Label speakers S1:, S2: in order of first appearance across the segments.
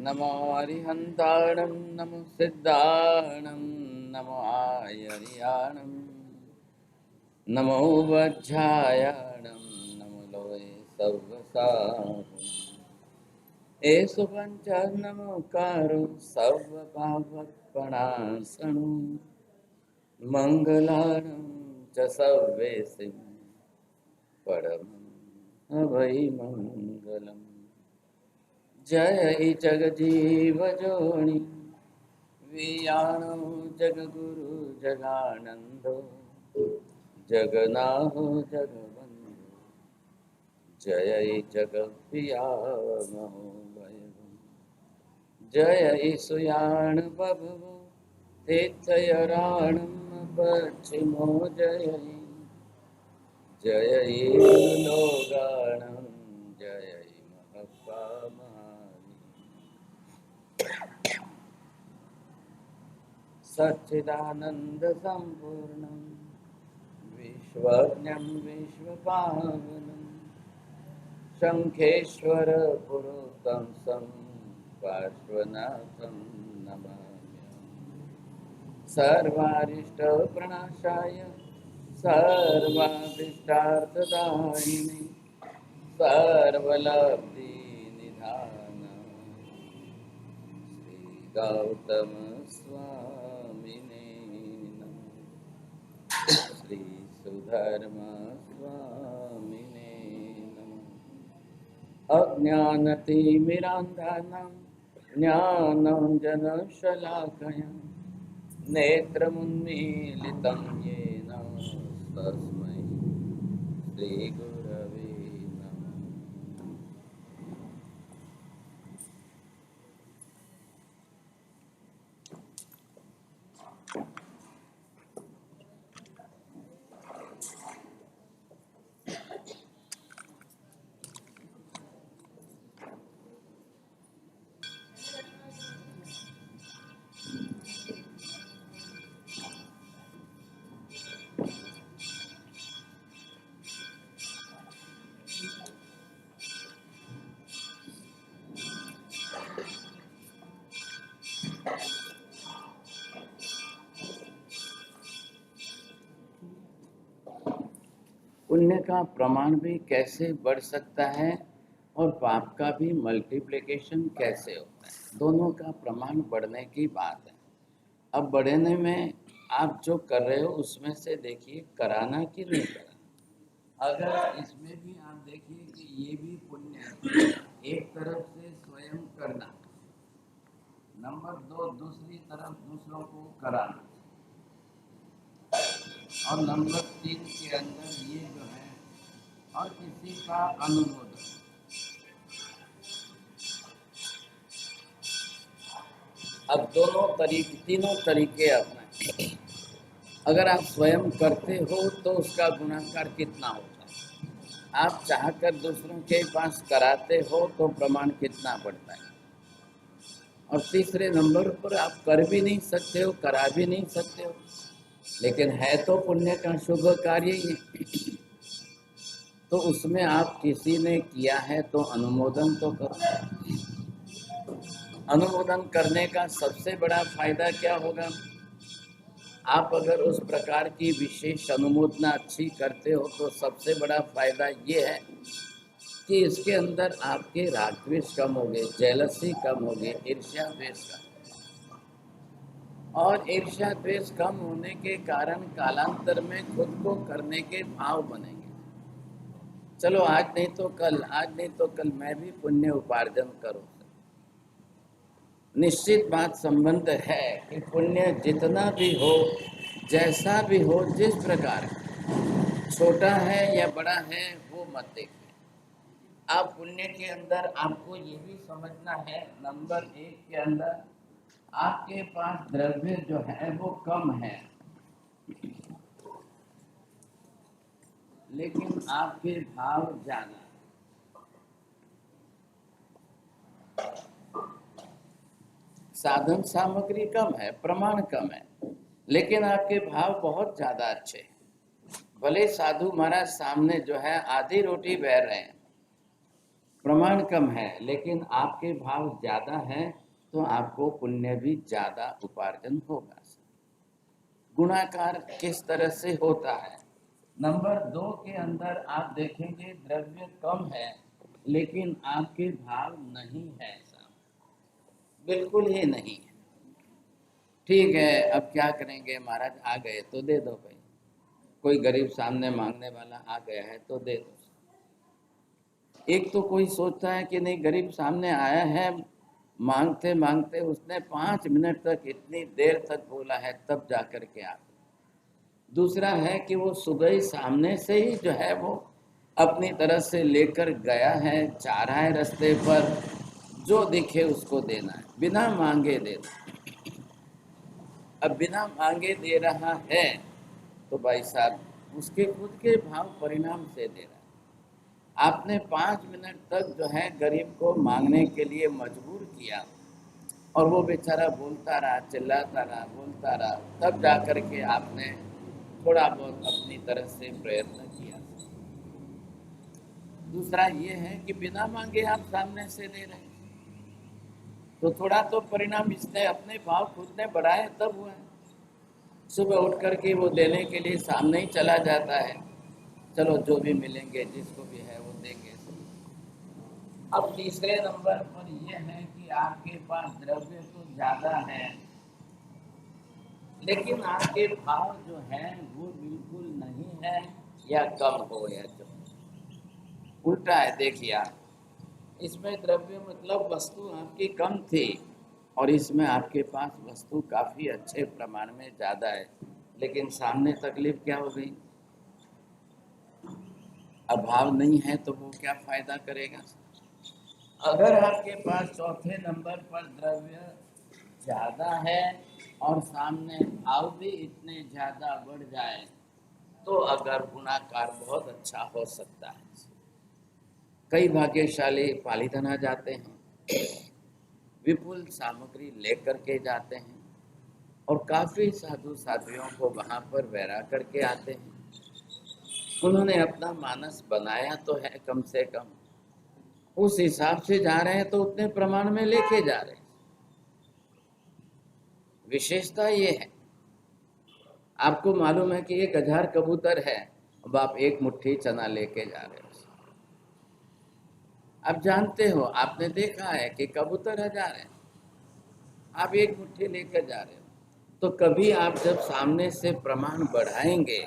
S1: नमो अरिहन्ताणं नमो सिद्धाणं नमो आयर्याणं नमो वज्रायणं नमो लोये सर्वसाहम् एषु पञ्च नमोकारो सर्वपापप्रणाशनं मङ्गलानं च सर्वेसिं परमं अभयमङ्गलम् जय जगजीव जोनि वियाणो जगगुरु जगानंदो जगनाहो जगबंधु जय जगप्रिया महोदय जय सुयाण बभवो तीर्थयराणं पश्चिमो जय जय लोगाणं जय महत्त्वामहानि सच्चिदानंद संपूर्णं विश्वज्ञं विश्वपावनं शंखेश्वर पुरुषं सं पार्श्वनाथं नमाम्यहम् सर्वारिष्ट प्रणाशाय सर्वाभीष्टार्थदायिने सर्वलब्धि निधान श्री गौतम स्वामिने नमः श्री सुधर्म स्वामिने नमः अज्ञानतिमिरान्धानां ज्ञानाञ्जनशलाकया नेत्रमुन्मीलितं येन तस्मै श्रीगुरवे नमः। पुण्य का प्रमाण भी कैसे बढ़ सकता है और पाप का भी मल्टीप्लिकेशन कैसे होता है, दोनों का प्रमाण बढ़ने की बात है। अब बढ़ने में आप जो कर रहे हो उसमें से देखिए कराना कि नहीं कराना। अगर इसमें भी आप देखिए कि ये भी पुण्य है, एक तरफ से स्वयं करना, नंबर 2 दूसरी तरफ दूसरों को कराना, और नंबर 3 के अंदर ये जो है और किसी का अनुमोदन। अब तीनों तरीके अपनाएं। अगर आप स्वयं करते हो तो उसका गुणाकार कितना होता है, आप चाहकर दूसरों के पास कराते हो तो प्रमाण कितना बढ़ता है, और तीसरे नंबर पर आप कर भी नहीं सकते हो, करा भी नहीं सकते हो, लेकिन है तो पुण्य का शुभ कार्य ही, तो उसमें आप किसी ने किया है तो अनुमोदन तो करो। अनुमोदन करने का सबसे बड़ा फायदा क्या होगा, आप अगर उस प्रकार की विशेष अनुमोदना अच्छी करते हो तो सबसे बड़ा फायदा ये है कि इसके अंदर आपके राग द्वेष कम हो गए, जेलसी कम हो गए, ईर्ष्या द्वेष कम, और ईर्ष्या द्वेष कम होने के कारण कालांतर में खुद को करने के भाव बनेंगे। चलो आज नहीं तो कल, आज नहीं तो कल मैं भी पुण्य उपार्जन करूँ। निश्चित बात संबंध है कि पुण्य जितना भी हो, जैसा भी हो, जिस प्रकार छोटा है या बड़ा है वो मत देखिए। आप पुण्य के अंदर आपको ये भी समझना है, नंबर 1 के अंदर आपके पास द्रव्य जो है वो कम है, लेकिन आपके भाव ज्यादा। साधन सामग्री कम है, प्रमाण कम है, लेकिन आपके भाव बहुत ज्यादा अच्छे हैं। भले साधु महाराज सामने जो है आधी रोटी बह रहे हैं, प्रमाण कम है लेकिन आपके भाव ज्यादा है तो आपको पुण्य भी ज्यादा उपार्जन होगा। गुणाकार किस तरह से होता है? नंबर 2 के अंदर आप देखेंगे द्रव्य कम है लेकिन आपके भाव नहीं है साहब, बिल्कुल ही नहीं है। ठीक है, अब क्या करेंगे महाराज, आ गए तो दे दो भाई, कोई गरीब सामने मांगने वाला आ गया है तो दे दो। एक तो कोई सोचता है कि नहीं, गरीब सामने आया है, मांगते मांगते उसने 5 मिनट तक इतनी देर तक बोला है तब जाकर के आ। दूसरा है कि वो सुबह ही सामने से ही जो है वो अपनी तरफ से लेकर गया है, जा रहा है रास्ते पर, जो दिखे उसको देना है, बिना मांगे देना। अब बिना मांगे दे रहा है तो भाई साहब उसके खुद के भाव परिणाम से दे रहा है। आपने 5 मिनट तक जो है गरीब को मांगने के लिए मजबूर किया और वो बेचारा बोलता रहा, चिल्लाता रहा, बोलता रहा, तब जाकर के आपने थोड़ा बहुत अपनी तरफ से प्रयत्न किया। दूसरा ये है कि बिना मांगे आप सामने से ले रहे हैं तो थोड़ा तो परिणाम इसने अपने भाव खुद ने बढ़ाए तब हुआ है। सुबह उठ करके वो देने के लिए सामने ही चला जाता है, चलो जो भी मिलेंगे जिसको भी है वो देंगे। अब तीसरे नंबर पर यह है कि आपके पास द्रव्य तो ज्यादा है लेकिन आपके भाव जो है वो बिल्कुल नहीं है या कम हो या जो उल्टा है। देखिए आप, इसमें द्रव्य मतलब वस्तु आपकी कम थी और इसमें आपके पास वस्तु काफी अच्छे प्रमाण में ज्यादा है, लेकिन सामने तकलीफ क्या हो गई, अभाव नहीं है तो वो क्या फायदा करेगा। अगर आपके पास चौथे नंबर पर द्रव्य ज्यादा है और सामने भाव भी इतने ज्यादा बढ़ जाए तो अगर गुणाकार बहुत अच्छा हो सकता है। कई भाग्यशाली पालीधना जाते हैं, विपुल सामग्री लेकर के जाते हैं और काफी साधु साध्वियों को वहां पर बैरा करके आते हैं। उन्होंने अपना मानस बनाया तो है, कम से कम उस हिसाब से जा रहे हैं तो उतने प्रमाण में लेके जा रहे हैं। विशेषता ये है, आपको मालूम है कि 1000 कबूतर है, अब आप एक मुट्ठी चना लेके जा रहे हो। आप जानते हो, आपने देखा है कि कबूतर 1000 है, आप एक मुट्ठी लेकर जा रहे हो, तो कभी आप जब सामने से प्रमाण बढ़ाएंगे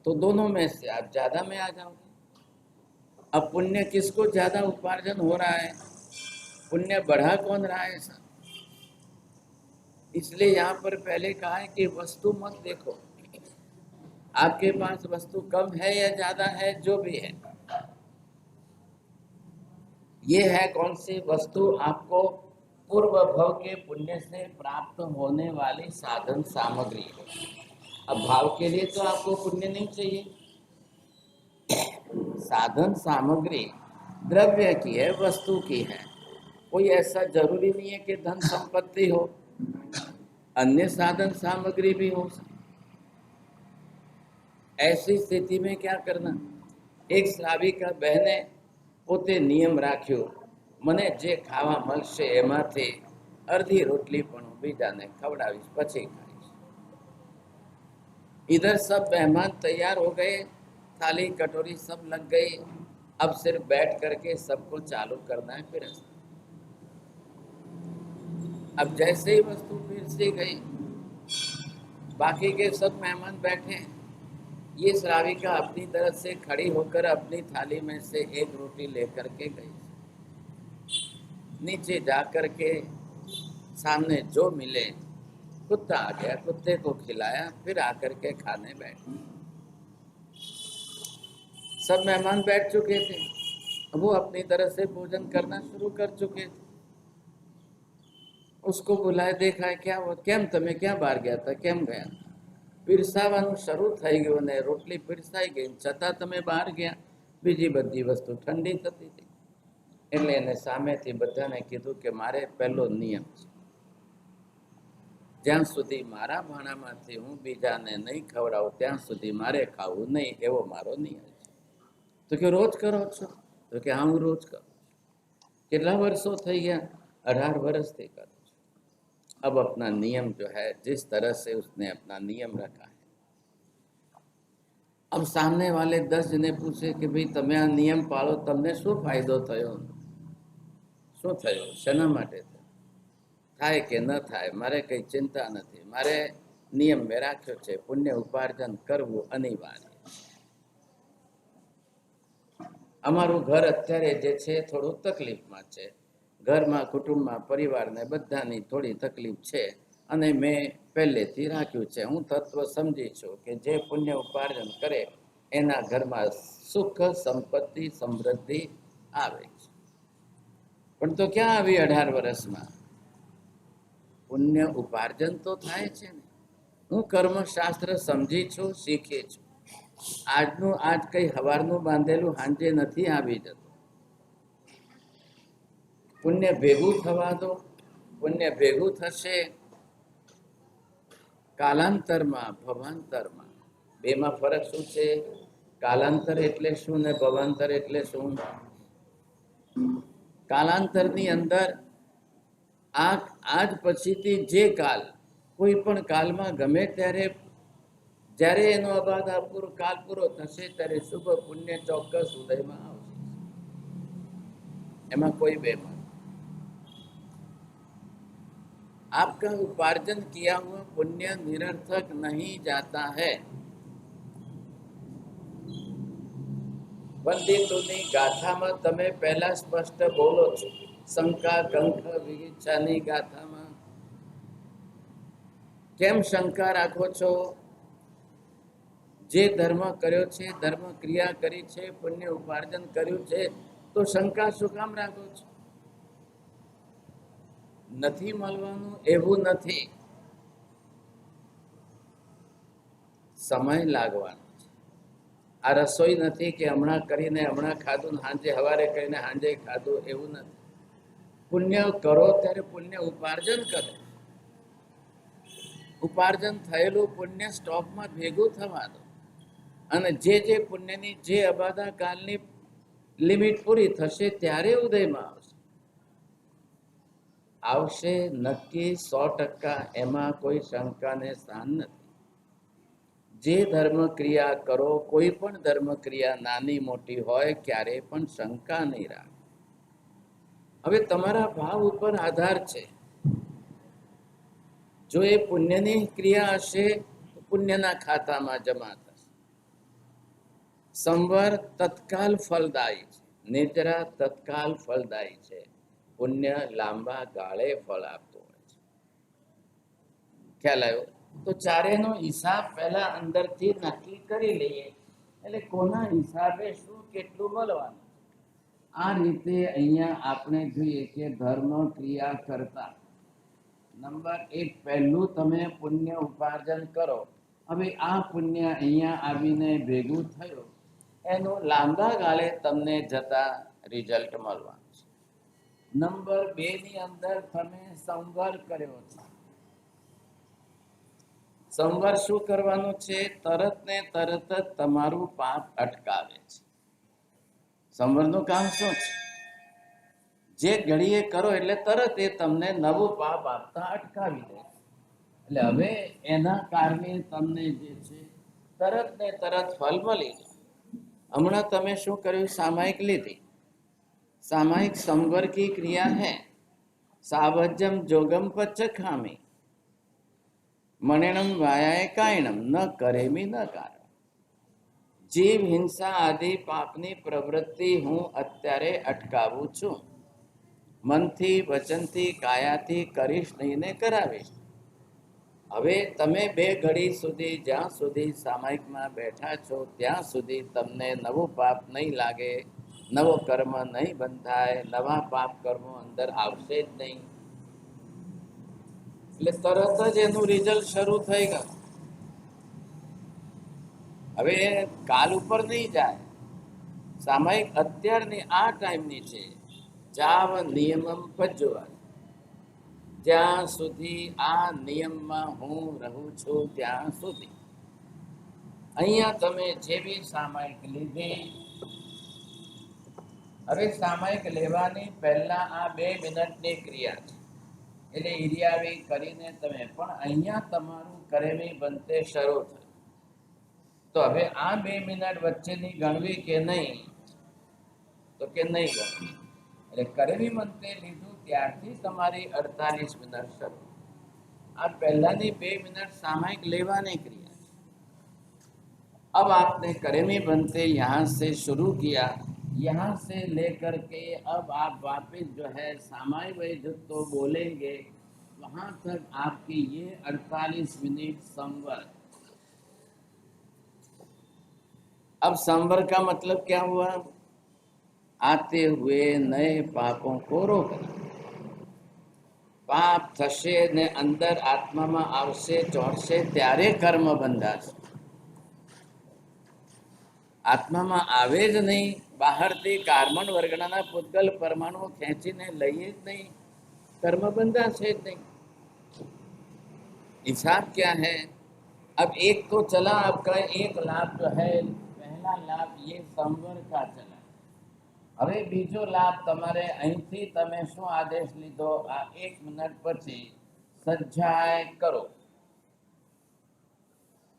S1: तो दोनों में से आप ज्यादा में आ जाओगे। अब पुण्य किसको ज्यादा उपार्जन हो रहा है, पुण्य बढ़ा कौन रहा है ऐसा। इसलिए यहाँ पर पहले कहा है कि वस्तु मत देखो, आपके पास वस्तु कम है या ज्यादा है, जो भी है, ये है कौन सी वस्तु, आपको पूर्व भव के पुण्य से प्राप्त होने वाली साधन सामग्री। अब भाव के लिए तो आपको पुण्य नहीं चाहिए, साधन सामग्री द्रव्य की है, वस्तु की है, कोई ऐसा जरूरी नहीं है कि धन संपत्ति हो, अन्य साधन सामग्री भी हो। ऐसी स्थिति में क्या करना, एक श्राविका बहने પોતે નિયમ રાખ્યો, મને જે ખાવા મળશે એમાંથી અડધી રોટલી પણ હું બીજાને ખવડાવીશ, પછી ખાઈશ। इधर सब मेहमान तैयार हो गए, थाली कटोरी सब लग गई, अब सिर्फ बैठ करके सबको चालू करना है फिर। अब जैसे ही वस्तु पीरसी गई, बाकी के सब मेहमान बैठे, ये श्राविका अपनी तरफ से खड़ी होकर अपनी थाली में से एक रोटी लेकर के गई, नीचे जाकर के सामने जो मिले, कुत्ता आ गया, कुत्ते को खिलाया, फिर आकर के खाने बैठे। सब मेहमान बैठ चुके थे, वो अपनी तरफ से भोजन करना शुरू कर चुके थे। उसको बुलाए, देखा है क्या वो, केम तमे क्या बाहर गया था, केम गया, પીરસાવાનું શરૂ થઈ ગયું ને રોટલી પીરસાઈ ગઈ, છતાં તમે બહાર ગયા, બીજી બધી વસ્તુ ઠંડી થતી હતી। એટલે એને સામેથી બધાને કીધું કે મારે પહેલો નિયમ છે, જ્યાં સુધી મારા ભાણામાંથી હું બીજાને નહીં ખવડાવું ત્યાં સુધી મારે ખાવું નહીં, એવો મારો નિયમ છે। તો કે રોજ કરો છો, तो कि हाँ હું રોજ કરું છું। કેટલા વર્ષો થઈ ગયા? 18 વર્ષથી કરું છું। अब अपना नियम जो है जिस तरह से उसने अपना नियम रखा है, अब सामने वाले 10 जने पूछे कि भाई તમે આ નિયમ પાળો, તમને શું ફાયદો થયો? શું થયો? શેના માટે થયો? થાય કે ન થાય મારે કઈ ચિંતા નથી, મારે નિયમ મેં રાખ્યો છે, પુણ્ય ઉપાર્જન કરવું અનિવાર્ય। અમારું ઘર અત્યારે જે છે થોડું તકલીફમાં છે, ઘરમાં કુટુંબમાં પરિવારને બધાની થોડી તકલીફ છે, અને મેં પહેલેથી રાખ્યું છે, હું તત્વ સમજી છું કે જે પુણ્ય ઉપાર્જન કરે એના ઘરમાં સુખ સંપત્તિ સમૃદ્ધિ આવે છે। પણ તો ક્યાં આવી 18 વર્ષમાં? પુણ્ય ઉપાર્જન તો થાય છે ને। હું કર્મશાસ્ત્ર સમજી છું, શીખી છું। આજનું આજ કઈ હવારનું બાંધેલું હાંજે નથી આવી જતું। પુણ્ય ભેગું થવા દો, પુણ્ય ભેગું થશે કાલાંતરમાં ભવાંતરમાં। બેમાં ફરક શું છે? કાલાંતર એટલે શું ને ભવાંતર એટલે શું? કાલાંતરની અંદર આજ પછીથી જે કાલ, કોઈ પણ કાલમાં ગમે ત્યારે જ્યારે એનો અબાધ કાલ પૂરો થશે ત્યારે શુભ પુણ્ય ચોક્કસ ઉદયમાં આવશે, એમાં કોઈ બેમાં। आपका उपार्जन किया हुआ पुण्य निरर्थक नहीं जाता है। પંડિતોની ગાથામાં તમે પહેલા સ્પષ્ટ બોલો છો, શંકા કંખ વિવિચ્છાની ગાથામાં કેમ શંકા રાખો છો? જે ધર્મ કર્યો છે, ધર્મ ક્રિયા કરી છે, પુણ્ય ઉપાર્જન કર્યું છે, તો શંકા શું કામ રાખો છો? નથી મળવાનું એવું નથી, સમય લાગવાનો છે। આ રસોઈ નથી કે હમણાં કરીને હમણાં ખાધું, સાંજે હવારે કરીને સાંજે ખાધું, એવું નથી। પુણ્ય કરો ત્યારે પુણ્ય ઉપાર્જન કરો, ઉપાર્જન થયેલું પુણ્ય સ્ટોકમાં ભેગું થવા દો, અને જે પુણ્યની જે અબાધા કાલની લિમિટ પૂરી થશે ત્યારે ઉદયમાં આવશે નક્કી 100%, એમાં કોઈ શંકાને સ્થાન નથી। જે ધર્મ ક્રિયા કરો, કોઈ પણ ધર્મ ક્રિયા નાની મોટી હોય, ક્યારેય પણ શંકા નહીં રાખો। હવે તમારા ભાવ ઉપર આધાર છે। જો એ પુણ્યની ક્રિયા હશે તો પુણ્યના ખાતામાં જમા થશે। સંવર તત્કાલ ફલદાયી છે, નિદ્રા તત્કાલ ફલદાયી છે, પુણ્ય લાંબા ગાળે ફળ આપતું હોય છે। ખ્યાલ આવ્યો? તો ચારેનો હિસાબ પહેલા અંદરથી નક્કી કરી લઈએ, એટલે કોના હિસાબે શું કેટલું મળવાનું। આ રીતે અહીંયા આપણે જોઈએ કે ધર્મ ક્રિયા કરતા નંબર 1 પહેલું તમે પુણ્ય ઉપાર્જન કરો। હવે આ પુણ્ય અહીંયા આવીને ભેગું થયું, એનું લાંબા ગાળે તમને જતા રિઝલ્ટ મળવાનું છે। નંબર 2 ની અંદર તમે સંવર કર્યો છે। સંવર શું કરવાનું છે? તરત ને તરત જ તમારું પાપ અટકાવે છે। સંવરનું કામ શું છે? જે ઘડીએ કરો એટલે તરત એ તમને નવું પાપ આપતા અટકાવી દે। એટલે હવે એના કારણે તમને જે છે તરત ને તરત ફળ મળી જાય। હમણાં તમે શું કર્યું? સામાયિક લીધી, सामायिक संवर की क्रिया है। सावज्यम जोगम पच्चखामी मणिणम वायाय कायणम न करेमी न कारण। जीव हिंसा आदि पापनी प्रवृत्ति हूँ અત્યારે અટકાવું છું। મનથી વચનથી કાયાથી કરીશ નહીં ને કરાવીશ। હવે તમે 2 ઘડી સુધી જ્યાં સુધી સામાયિકમાં બેઠા છો ત્યાં સુધી તમને નવું પાપ નહીં લાગે, નવો કર્મ નહીં બંધાય, નવા પાપ કર્મો અંદર આવશે જ નહીં। એટલે તરત જ એનું રિઝલ્ટ શરૂ થઈ ગયું। હવે કાલ ઉપર નહીં જાય, સામાયિક અત્યારની આ ટાઈમની છે। જાવ નિયમમ પજ્જવા, જ્યાં સુધી આ નિયમમાં હું રહું છું ત્યાં સુધી। અહીંયા તમે જેવી સામાયિક લીધી હવે સામાયિક લેવાની પહેલા આ 2 મિનિટની ક્રિયા છે, એટલે ઈરિયાવી કરીને તમે પણ અહીંયા તમારું કરેવી બનતે શરૂ થયું. તો હવે આ 2 મિનિટ વચ્ચેની ગણવી કે નહીં? તો કે નહીં ગણવી. એટલે કરેવી બનતે લીધું ત્યારથી તમારી 48 મિનિટ શરૂ. आप पहलानी 2 मिनट सामयिक लेवाने क्रिया। अब आपने करेमी बनते यहाँ से शुरू किया, यहाँ से लेकर के अब आप वापस जो है सामायिक तो बोलेंगे, वहाँ तक आपकी ये 48 मिनट संवर। अब संवर का मतलब क्या हुआ? आते हुए नए पापों को रोकना। પાપ થશે ને અંદર આત્મામાં આવશે, ચોંટશે, ત્યારે કર્મ બંધાશે. આત્મામાં આવે જ નહીં, બહારથી કાર્બન વર્ગના પૂતગલ પરમાણુ ખેંચીને લઈએ જ નહીં, कर्म બંધાશે જ નહીં. हिसाब क्या है? अब एक तो चला आपका एक लाभ जो है, पहला लाभ ये संवर का चला. હવે બીજો લાભ તમારે અહીંથી તમે શું આદેશ લીધો? આ 1 મિનિટ પછી સજ્જાય કરો.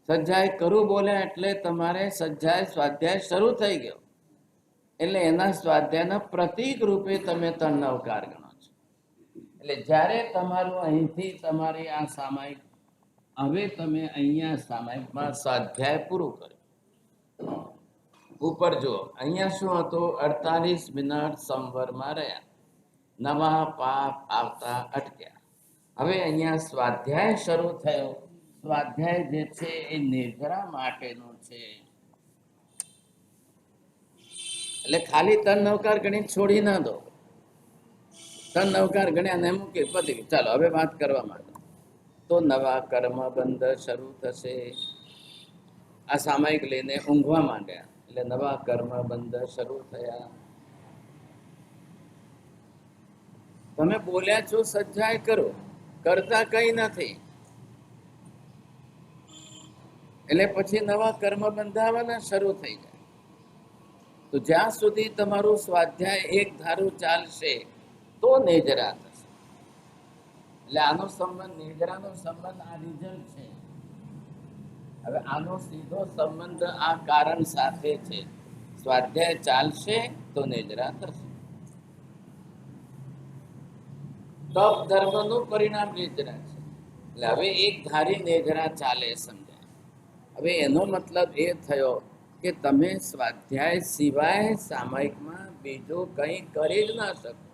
S1: સજ્જાય કરું બોલે એટલે તમારે સજ્જાય સ્વાધ્યાય શરૂ થઈ ગયો, એટલે એના સ્વાધ્યાયના પ્રતીક રૂપે તમે 3 નવકાર ગણો છો. એટલે જ્યારે તમારું અહીંથી તમારી આ સામાયિક, હવે તમે અહીંયા સામાયિકમાં સ્વાધ્યાય પૂરું કર્યું. ઉપર જુઓ, અહીંયા શું હતું? 48 મિનિટ સંવરમાં રહ્યા, નવા પાપ આવતા અટક્યા. હવે અહીંયા સ્વાધ્યાય શરૂ થયો. સ્વાધ્યાય જે છે એ નિર્જરા માટેનું છે. એટલે ખાલી 3 નવકાર ગણી છોડી ના દો. 3 નવકાર ગણ્યા ને મૂકી પતી ગયું. ચાલો હવે વાત કરવા માંડો. તો નવા કર્મ બંધ શરૂ થશે. આ સામાયિક લઈને ઊંઘવા માંડ્યા એટલે નવા કર્મ બંધ શરૂ થયા. તમે બોલ્યા છો સજ્જાય કરો, કરતા કઈ નથી, એટલે પછી નવા કર્મ બંધાવાના શરૂ થઈ જાય. તો જ્યાં સુધી તમારું સ્વાધ્યાય એક ધારું ચાલશે તો નિજરા થશે. એટલે આનો સંબંધ, નિજરાનો સંબંધ આ રિઝલ્ટ છે. હવે આનો સીધો સંબંધ આ કારણ સાથે છે. સ્વાધ્યાય ચાલશે તો નિજરા થશે. તપ ધર્મનું પરિણામ નિજરા છે. એટલે હવે એક ધારી નિજરા ચાલે સમજાય. હવે એનો મતલબ એ થયો કે તમે સ્વાધ્યાય સિવાય સામાયિકમાં બીજો કંઈ કરી જ ના શકો.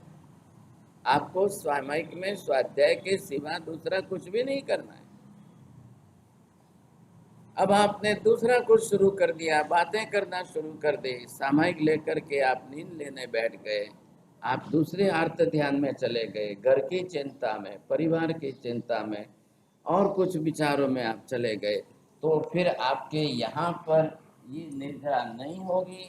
S1: आपको सामायिक में स्वाध्याय के सिवा दूसरा कुछ भी नहीं करना है. अब आपने दूसरा कुछ शुरू कर दिया, बातें करना शुरू कर दी. सामायिक लेकर के आप नींद लेने बैठ गए, आप दूसरे आर्त ध्यान में चले गए, घर की चिंता में, परिवार की चिंता में और कुछ विचारों में आप चले गए, तो फिर आपके यहाँ पर ये निद्रा नहीं होगी.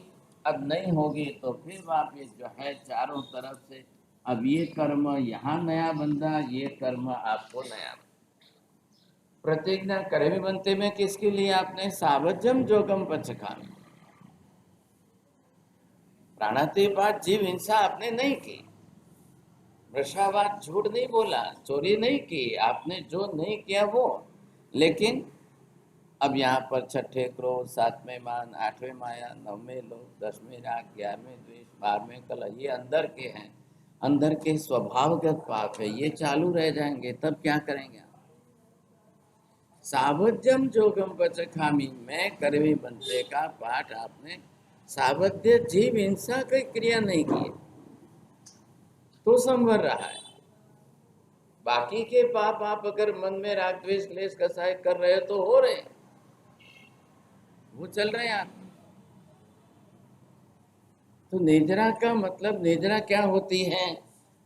S1: अब नहीं होगी तो फिर वापिस जो है चारों तरफ से अब ये कर्म यहाँ नया बंधा, ये कर्म आपको नया. प्रतिज्ञा करेवी बनते में किसके लिए आपने? सावजम जोगम पचखामी. प्राणातिपात जीव हिंसा आपने नहीं की, वृषावाद झूठ नहीं बोला, चोरी नहीं की, आपने जो नहीं किया वो. लेकिन अब यहाँ पर 6ठे क्रोध, 7वें मान, 8वें माया, 9वें लोभ, 10वें राग, 11वें द्वेष, 12वें कलह, ये अंदर के हैं, अंदर के स्वभावगत पाप है, ये चालू रह जाएंगे. तब क्या करेंगे? सावध्यम जोगम पचखामी में करवी बनते का पाठ आपने सावध्य जीव हिंसा की क्रिया नहीं की तो संवर रहा है. बाकी के पाप आप अगर मन में राग द्वेष क्लेश कसाय कर रहे हो तो हो रहे, वो चल रहे हैं आप. तो निजरा का मतलब, निजरा क्या होती है?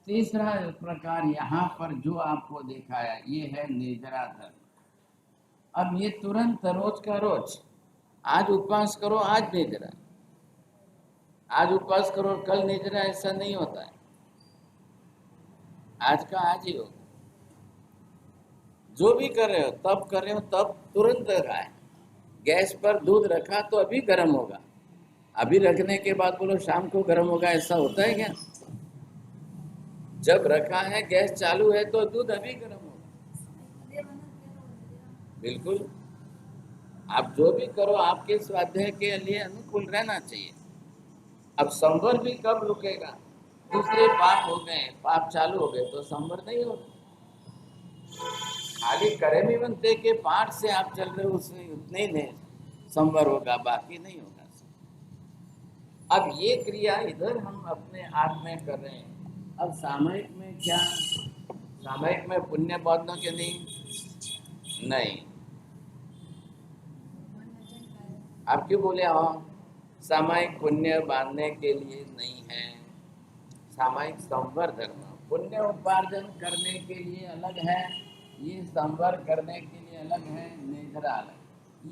S1: तीसरा प्रकार यहाँ पर जो आपको दिखाया ये है निजरा धर्म. अब ये तुरंत रोज का रोज, आज उपवास करो आज निजरा, आज उपवास करो कल निजरा, ऐसा नहीं होता है. आज का आज ही होगा. जो भी कर रहे हो तब कर रहे हो, तब तुरंत खाए. गैस पर दूध रखा तो अभी गर्म होगा, अभी रखने के बाद बोलो शाम को गर्म होगा, ऐसा होता है क्या? जब रखा है, गैस चालू है, तो दूध अभी गर्म होगा। बिल्कुल। आप जो भी करो आपके स्वाध्याय के लिए अनुकूल रहना चाहिए। अब संवर भी कब रुकेगा? दूसरे पाप हो गए, पाप चालू हो गए तो संवर नहीं होगा। खाली करेमी बनते के पाठ से आप चल रहे हो, उसमें उतने ही नहीं संवर होगा, बाकी नहीं होगा। अब ये क्रिया इधर हम अपने आप में कर रहे हैं। अब सामयिक में क्या? सामयिक में पुण्य बांधना के नहीं। आप क्यों बोले? हाँ, सामयिक पुण्य बांधने के लिए नहीं है। सामयिक संवर्धन, पुण्य उपार्जन करने के लिए अलग है, ये संवर करने के लिए अलग है, नेजरा अलग।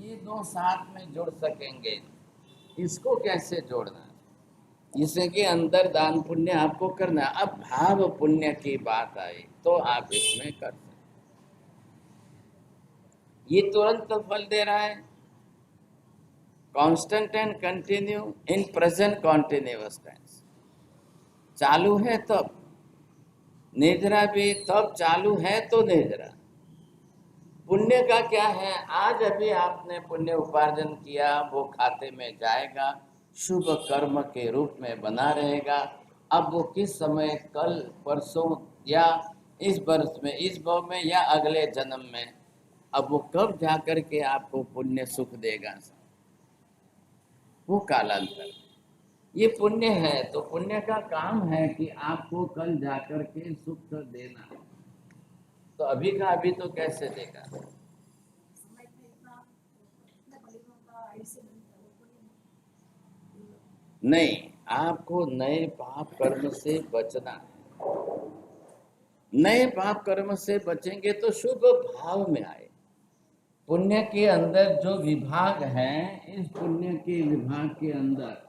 S1: ये दो साथ में जुड़ सकेंगे, इसको कैसे जोड़ना? इसे के अंदर दान पुण्य आपको करना। अब भाव पुण्य की बात आई तो आप इसमें कर सकते। ये तुरंत फल दे रहा है, constant and continue in present continuous tense. चालू है तब नेजरा भी, तब चालू है तो नेजरा। पुण्य का क्या है? आज अभी आपने पुण्य उपार्जन किया, वो खाते में जाएगा, शुभ कर्म के रूप में बना रहेगा। अब वो किस समय, कल, परसों या इस वर्ष में, इस भाव में या अगले जन्म में, अब वो कब जाकर के आपको पुण्य सुख देगा, वो कालांतर। ये पुण्य है तो पुण्य का काम है कि आपको कल जाकर के सुख देना। तो अभी का अभी तो कैसे देगा? नहीं, आपको नए पाप कर्म से बचना है। नए पाप कर्म से बचेंगे तो शुभ भाव में आए। पुण्य के अंदर जो विभाग है, इस पुण्य के विभाग के अंदर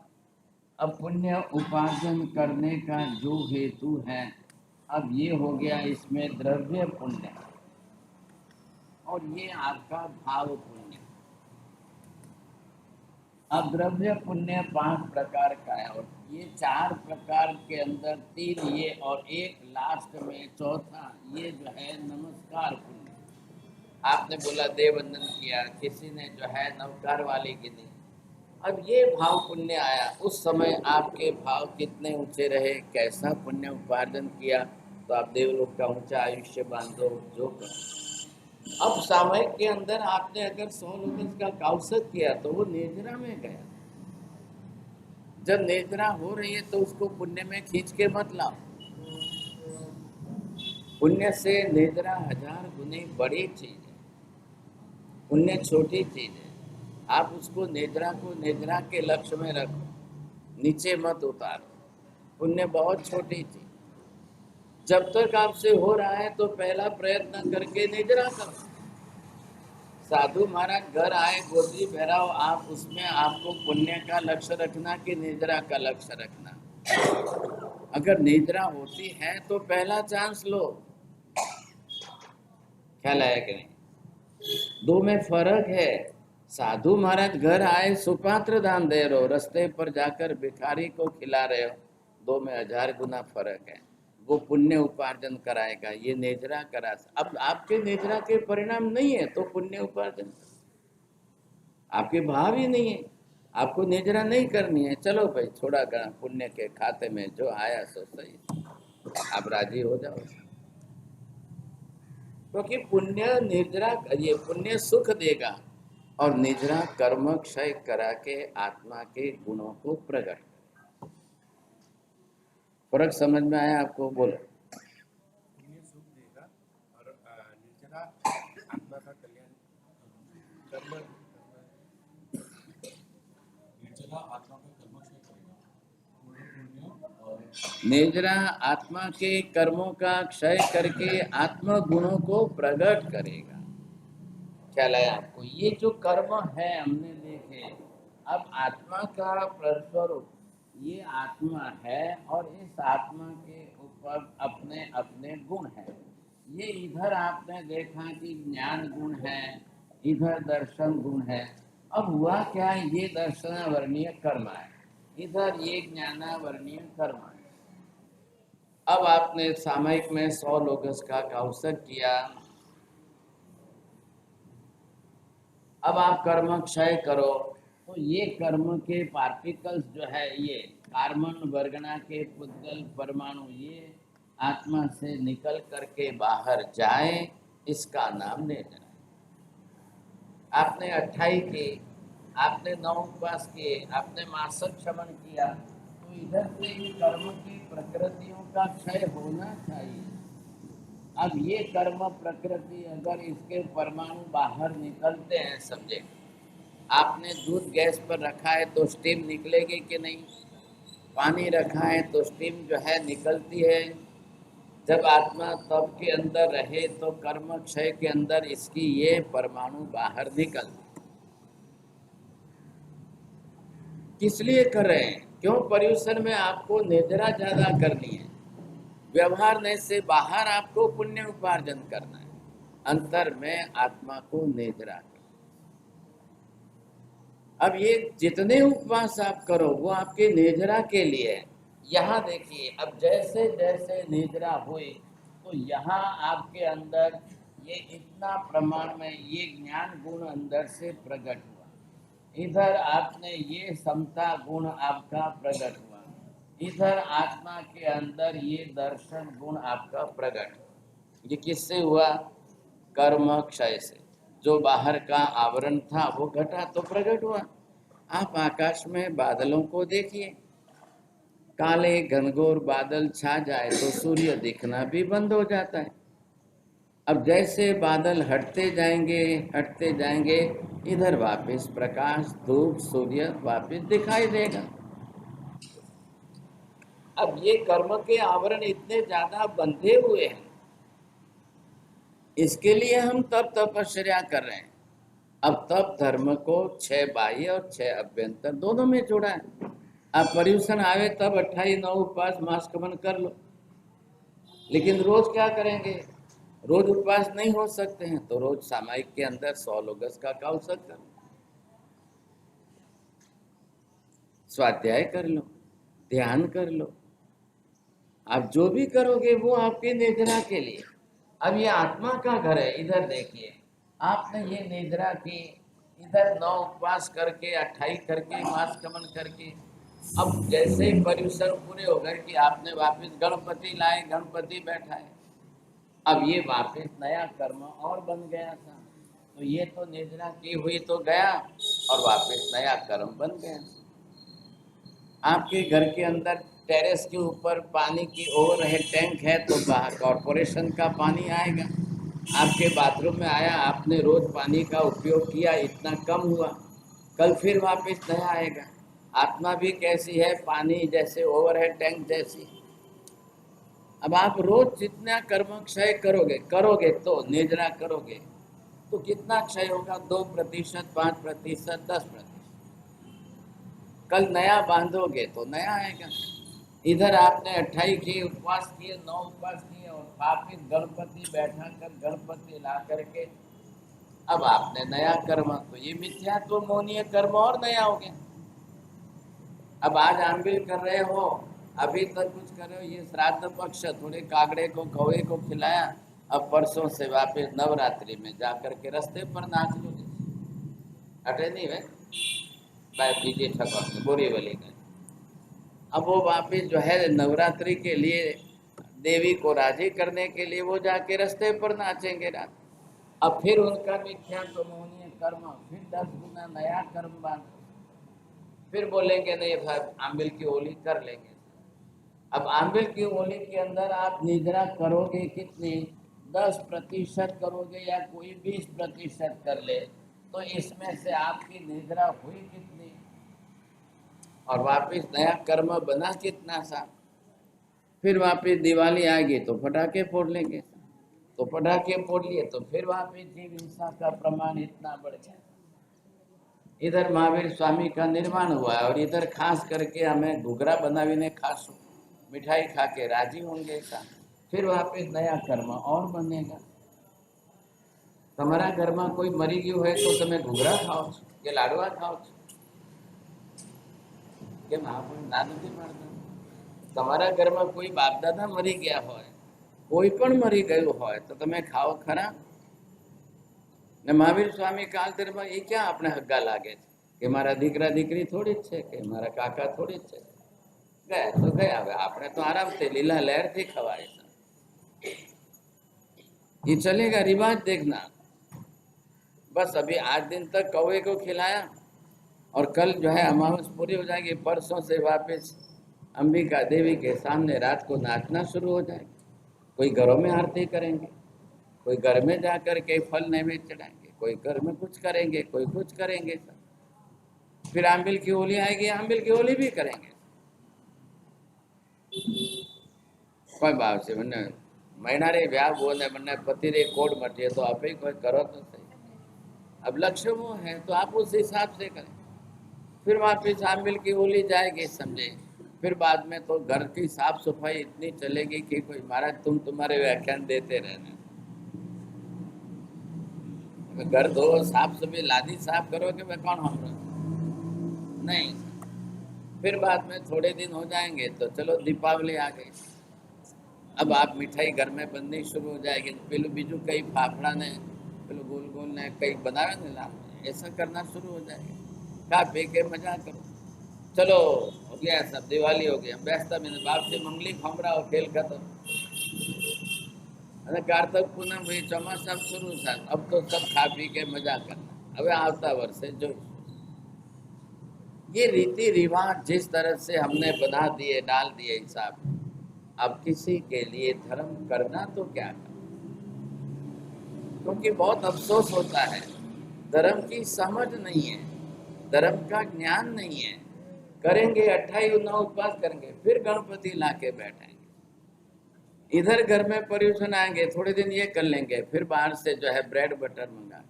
S1: अब पुण्य उपार्जन करने का जो हेतु है, अब ये हो गया इसमें द्रव्य पुण्य और ये आपका भाव पुण्य। अब द्रव्य पुण्य 5 प्रकार का है और ये 4 प्रकार के अंदर 3 ये और एक लास्ट में चौथा ये जो है नमस्कार पुण्य। आपने बोला देववंदन किया, किसी ने जो है नवकार वाली गिनी, अब ये भाव पुण्य आया। उस समय आपके भाव कितने ऊंचे रहे, कैसा पुण्य उपार्जन किया, तो आप देवलोक का ऊंचा आयुष्य बांधो जो करो। अब सामयिक के अंदर आपने अगर 100 लोगों का कौशक किया तो वो नेजरा में गया। जब नेजरा हो रही है तो उसको पुण्य में खींच के मत लाओ। पुण्य से नेजरा 1000 गुने बड़ी चीज है, पुण्य छोटी चीज है। आप उसको नेजरा को नेजरा के लक्ष्य में रखो, नीचे मत उतारो। पुण्य बहुत छोटी चीज। जब तक आपसे हो रहा है तो पहला प्रयत्न करके नेजरा करो। साधु महाराज घर आए, गोदी भैराव, आप उसमें आपको पुण्य का लक्ष्य रखना कि निद्रा का लक्ष्य रखना? अगर निद्रा होती है तो पहला चांस लो। ख्याल आया कि नहीं? दो में फर्क है। साधु महाराज घर आए, सुपात्र दान दे रहे हो, रास्ते पर जाकर भिखारी को खिला रहे हो, दो में 1000 गुना फर्क है। वो पुण्य उपार्जन कराएगा, ये नेजरा करा। अब आपके नेजरा के परिणाम नहीं है तो पुण्य उपार्जन, आपके भाव ही नहीं है, आपको नेजरा नहीं करनी है। चलो भाई, थोड़ा पुण्य के खाते में जो आया सो सही, आप राजी हो जाओ। क्योंकि पुण्य निद्रा, ये पुण्य सुख देगा और निद्रा कर्म क्षय करा के आत्मा के गुणों को प्रकट। फर्क समझ में आया आपको? बोलो।
S2: पुण्य सुख देगा और निर्जरा आत्मा का कल्याण, कर्म निर्जरा आत्मा का कर्म क्षय करेगा, पुण्य और
S1: निद्रा आत्मा के कर्मों का क्षय करके आत्म गुणों को प्रकट करेगा। ख्याल आया आपको? ये जो कर्म है हमने देखे, अब आत्मा का स्वरूप ये आत्मा है और इस आत्मा के ऊपर अपने अपने गुण है। ये इधर आपने देखा कि ज्ञान गुण है, इधर दर्शन गुण है। अब हुआ क्या, ये दर्शन वर्णीय कर्म है, इधर ये ज्ञानावरणीय कर्म है। अब आपने सामयिक में 100 लोगस का अवसर किया। अब आप कर्म क्षय करो तो ये कर्म के पार्टिकल्स जो है, ये कार्बन वर्गना के पुद्गल परमाणु, ये आत्मा से निकल करके बाहर जाए, इसका नाम नेत्रा। आपने 28 की, आपने 9 उपवास किए, आपने मासक क्षमण किया, तो इधर से ये कर्म की प्रकृतियों का क्षय होना चाहिए। अब ये कर्म प्रकृति अगर इसके परमाणु बाहर निकलते हैं, समझे, आपने दूध गैस पर रखा है तो स्टीम निकलेगी कि नहीं? पानी रखा है तो स्टीम जो है निकलती है। जब आत्मा तब के अंदर रहे तो कर्म क्षय के अंदर इसकी ये परमाणु बाहर निकलते। किस लिए कर रहे हैं? क्यों? पर्यूषण में आपको निद्रा ज्यादा करनी है, व्यवहार से बाहर आपको पुण्य उपार्जन करना है, अंतर में आत्मा को निद्रा करना। अब ये जितने उपवास आप करो वो आपके निद्रा के लिए है। यहाँ देखिए, अब जैसे जैसे निद्रा हुई तो यहाँ आपके अंदर ये इतना प्रमाण में ये ज्ञान गुण अंदर से प्रकट हुआ, इधर आपने ये समता गुण आपका प्रकट हुआ, इधर आत्मा के अंदर ये दर्शन गुण आपका प्रकट हुआ। ये किससे हुआ? कर्म क्षय से। जो बाहर का आवरण था वो घटा तो प्रकट हुआ। आप आकाश में बादलों को देखिए, काले घनघोर बादल छा जाए तो सूर्य दिखना भी बंद हो जाता है। अब जैसे बादल हटते जाएंगे, इधर वापस प्रकाश, धूप, सूर्य वापस दिखाई देगा। अब ये कर्म के आवरण इतने ज्यादा बंधे हुए हैं, इसके लिए हम तब तपस्या कर रहे हैं। अब तप धर्म को 6 बाह्य और 6 अभ्यंतर दोनों में जोड़ा है। अब पर्यूषण आवे तब 28-9 उपवास मास्कमन कर लो, लेकिन रोज क्या करेंगे? रोज उपवास नहीं हो सकते हैं तो रोज सामायिक के अंदर 100 लोगस का अवसर कर लो, स्वाध्याय कर लो, ध्यान कर लो। आप जो भी करोगे वो आपके निद्रा के लिए। अब ये आत्मा का घर है। इधर देखिए, आपने ये निद्रा की, इधर 9 उपवास करके 28 करके मास्कमन करके, अब जैसे ही पर्यूषण पूरे हो गए कि आपने वापस गणपति लाए, गणपति बैठाए, अब ये वापस नया कर्म और बन गया था। तो ये तो निद्रा की हुई तो गया और वापस नया कर्म बन गया। आपके घर के अंदर टेरेस के ऊपर पानी की ओवरहेड टैंक है तो बाहर कॉरपोरेशन का पानी आएगा। आपके बाथरूम में आया, आपने रोज पानी का उपयोग किया, इतना कम हुआ, कल फिर वापस नया आएगा। आत्मा भी कैसी है? पानी जैसे, ओवरहेड टैंक जैसी। अब आप रोज जितना कर्म क्षय करोगे तो निद्रा करोगे तो कितना क्षय होगा? 2%, 5%, 10%। कल नया बांधोगे तो नया आएगा। इधर आपने 28 किए, उपवास किए, 9 उपवास किए और वापिस गणपति बैठा कर गणपति ला करके अब आपने नया कर्म, तो ये मिथ्या तो मोनीय कर्म और नया हो गया। अब आज आंबिल कर रहे हो, अभी तक कुछ कर रहे हो, ये श्राद्ध पक्ष, थोड़े कागड़े को कौवे को खिलाया, अब परसों से वापस नवरात्रि में जा करके रास्ते पर नाच लोगे। हटे नहीं है डीजे ठका बोरीवली का। अब वो वापिस जो है नवरात्रि के लिए देवी को राजी करने के लिए वो जाके रास्ते पर नाचेंगे रात। अब फिर उनका मिथ्या तो मोहनीय कर्म, फिर 10 गुना नया कर्म बांध, फिर बोलेंगे नहीं भाई आंबिल की होली कर लेंगे। अब आंबिल की होली के अंदर आप निद्रा करोगे कितनी? 10% करोगे या कोई 20% कर ले, तो इसमें से आपकी निद्रा हुई कितनी और वापिस नया कर्म बना कितना सा? फिर वापिस दिवाली आएगी तो पटाखे फोड़ लेंगे, तो पटाखे फोड़ लिए तो फिर वापिस जीव हिंसा का प्रमाण इतना बढ़ गया। इधर महावीर स्वामी का निर्माण हुआ है और इधर खास करके हमें घुघरा बनावीने खासू, मिठाई खा के राजी होंगे ऐसा, फिर वापिस नया कर्म और बनेगा। તમારા ઘરમાં કોઈ મરી ગયું હોય તો તમે ઘૂઘરા ખાઓ છો કે લાડવા ખાઓ છો? કેમ આપણે ના નથી પાડતા? તમારા ઘરમાં કોઈ બાપ દાદા મરી ગયા હોય, કોઈ પણ મરી ગયું હોય તો તમે ખાઓ ખરા? ને મહાવીર સ્વામી કાલધરમાં એ ક્યાં આપણે હગ્ગા લાગે છે કે મારા દીકરા દીકરી થોડી જ છે, કે મારા કાકા થોડી જ છે. ગયા તો ગયા, હવે આપણે તો આરામથી લીલા લહેરથી खवाए। ये चलेगा, रिवाज देखना। बस अभी 8 दिन तक कौवे को खिलाया और कल जो है अमावस पूरी हो जाएगी, परसों से वापस अंबिका देवी के सामने रात को नाचना शुरू हो जाएगा। कोई घरों में आरती करेंगे, कोई घर में जाकर के फल नैवेद्य चढ़ाएंगे, कोई घर में कुछ करेंगे, कोई कुछ करेंगे। फिर आंबिल की होली आएगी, आंबिल की होली भी करेंगे। कोई बात से મને મહિના રે વ્યાહ वो ने મને पति रे कोड मटिए तो आप ही कोई करो तो सही। अब लक्ष्य वो है तो आप उस हिसाब से करें। फिर वापिस आंबिल की होली जाएगी, समझे। फिर बाद में तो घर की साफ सफाई इतनी चलेगी कि कोई महाराज तुम तुम्हारे व्याख्यान देते रहना। घर धो साफ सफाई लादी साफ करोगे मैं कौन हम नहीं। फिर बाद में थोड़े दिन हो जाएंगे तो चलो दीपावली आ गई, अब आप मिठाई घर में बननी शुरू हो जाएगी। पेलू बीजू कई फाफड़ा ने पेलू गोल गोल ने कई बनावे ने लाभ, ऐसा करना शुरू हो जाएगा। खा पी के मजा करो, चलो हो गया सब, दिवाली हो गया, बेस्ता महीने बाप से मंगली खमराओ, खेल खत्म। અને કારતક પૂનમ ભાઈ ચોમાસા શરૂ થાય, अब तो सब खा पी के मजा करना। હવે આવતા વર્ષે જોઈશું। ये रीति रिवाज जिस तरह से हमने बना दिए, डाल दिए हिसाब, अब किसी के लिए धर्म करना तो क्या करना। क्योंकि बहुत अफसोस होता है, धर्म की समझ नहीं है, धर्म का ज्ञान नहीं है। करेंगे 28-29 उपवास करेंगे, फिर गणपति लाके बैठेंगे, इधर घर में पर्यूषण आएंगे, थोड़े दिन ये कर लेंगे, फिर बाहर से जो है ब्रेड बटर मंगा,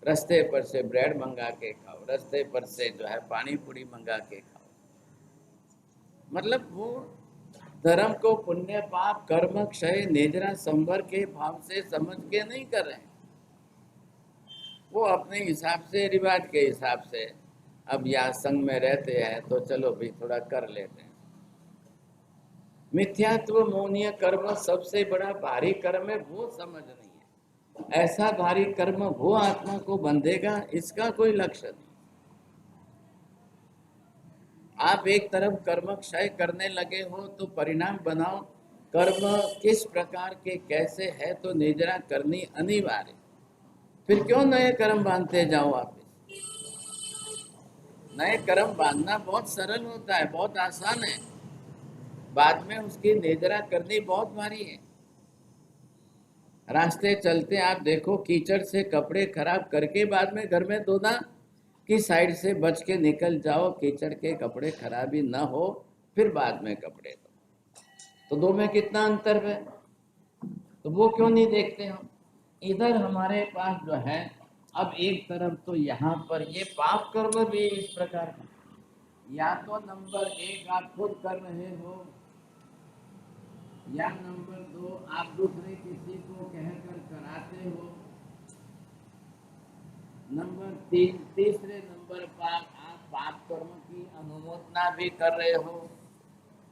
S1: रास्ते पर से ब्रेड मंगा के खाओ, रास्ते पर से जो है पानी पूरी मंगा के खाओ। मतलब वो धर्म को पुण्य पाप कर्म क्षय निद्रा संवर के भाव से समझ के नहीं कर रहे हैं। वो अपने हिसाब से, रिवाज के हिसाब से, अब यहाँ संग में रहते हैं तो चलो भाई थोड़ा कर लेते हैं। मिथ्यात्व मौनीय कर्म सबसे बड़ा भारी कर्म है, वो समझ नहीं है। ऐसा भारी कर्म वो आत्मा को बंधेगा, इसका कोई लक्ष्य नहीं। आप एक तरफ कर्म क्षय करने लगे हो तो परिणाम बनाओ, कर्म किस प्रकार के कैसे है तो निजरा करनी अनिवार्य। फिर क्यों नए कर्म बांधते जाओ आप? नए कर्म बांधना बहुत सरल होता है, बहुत आसान है, बाद में उसकी निजरा करनी बहुत भारी है। रास्ते चलते आप देखो, कीचड़ से कपड़े खराब करके बाद में घर में धोना कि साइड से बच के निकल जाओ, कीचड़ के कपड़े खराबी न हो, फिर बाद में कपड़े धो। तो दो में कितना अंतर है, तो वो क्यों नहीं देखते हम? इधर हमारे पास जो है, अब एक तरफ तो यहाँ पर ये पाप कर्म भी इस प्रकार का, या तो नंबर 1 आप खुद कर रहे हो, या नंबर 2 आप दूसरे किसी को कहकर कराते हो, नंबर 3 तीसरे नंबर पर आप पाप कर्म की अनुमोदना भी कर रहे हो,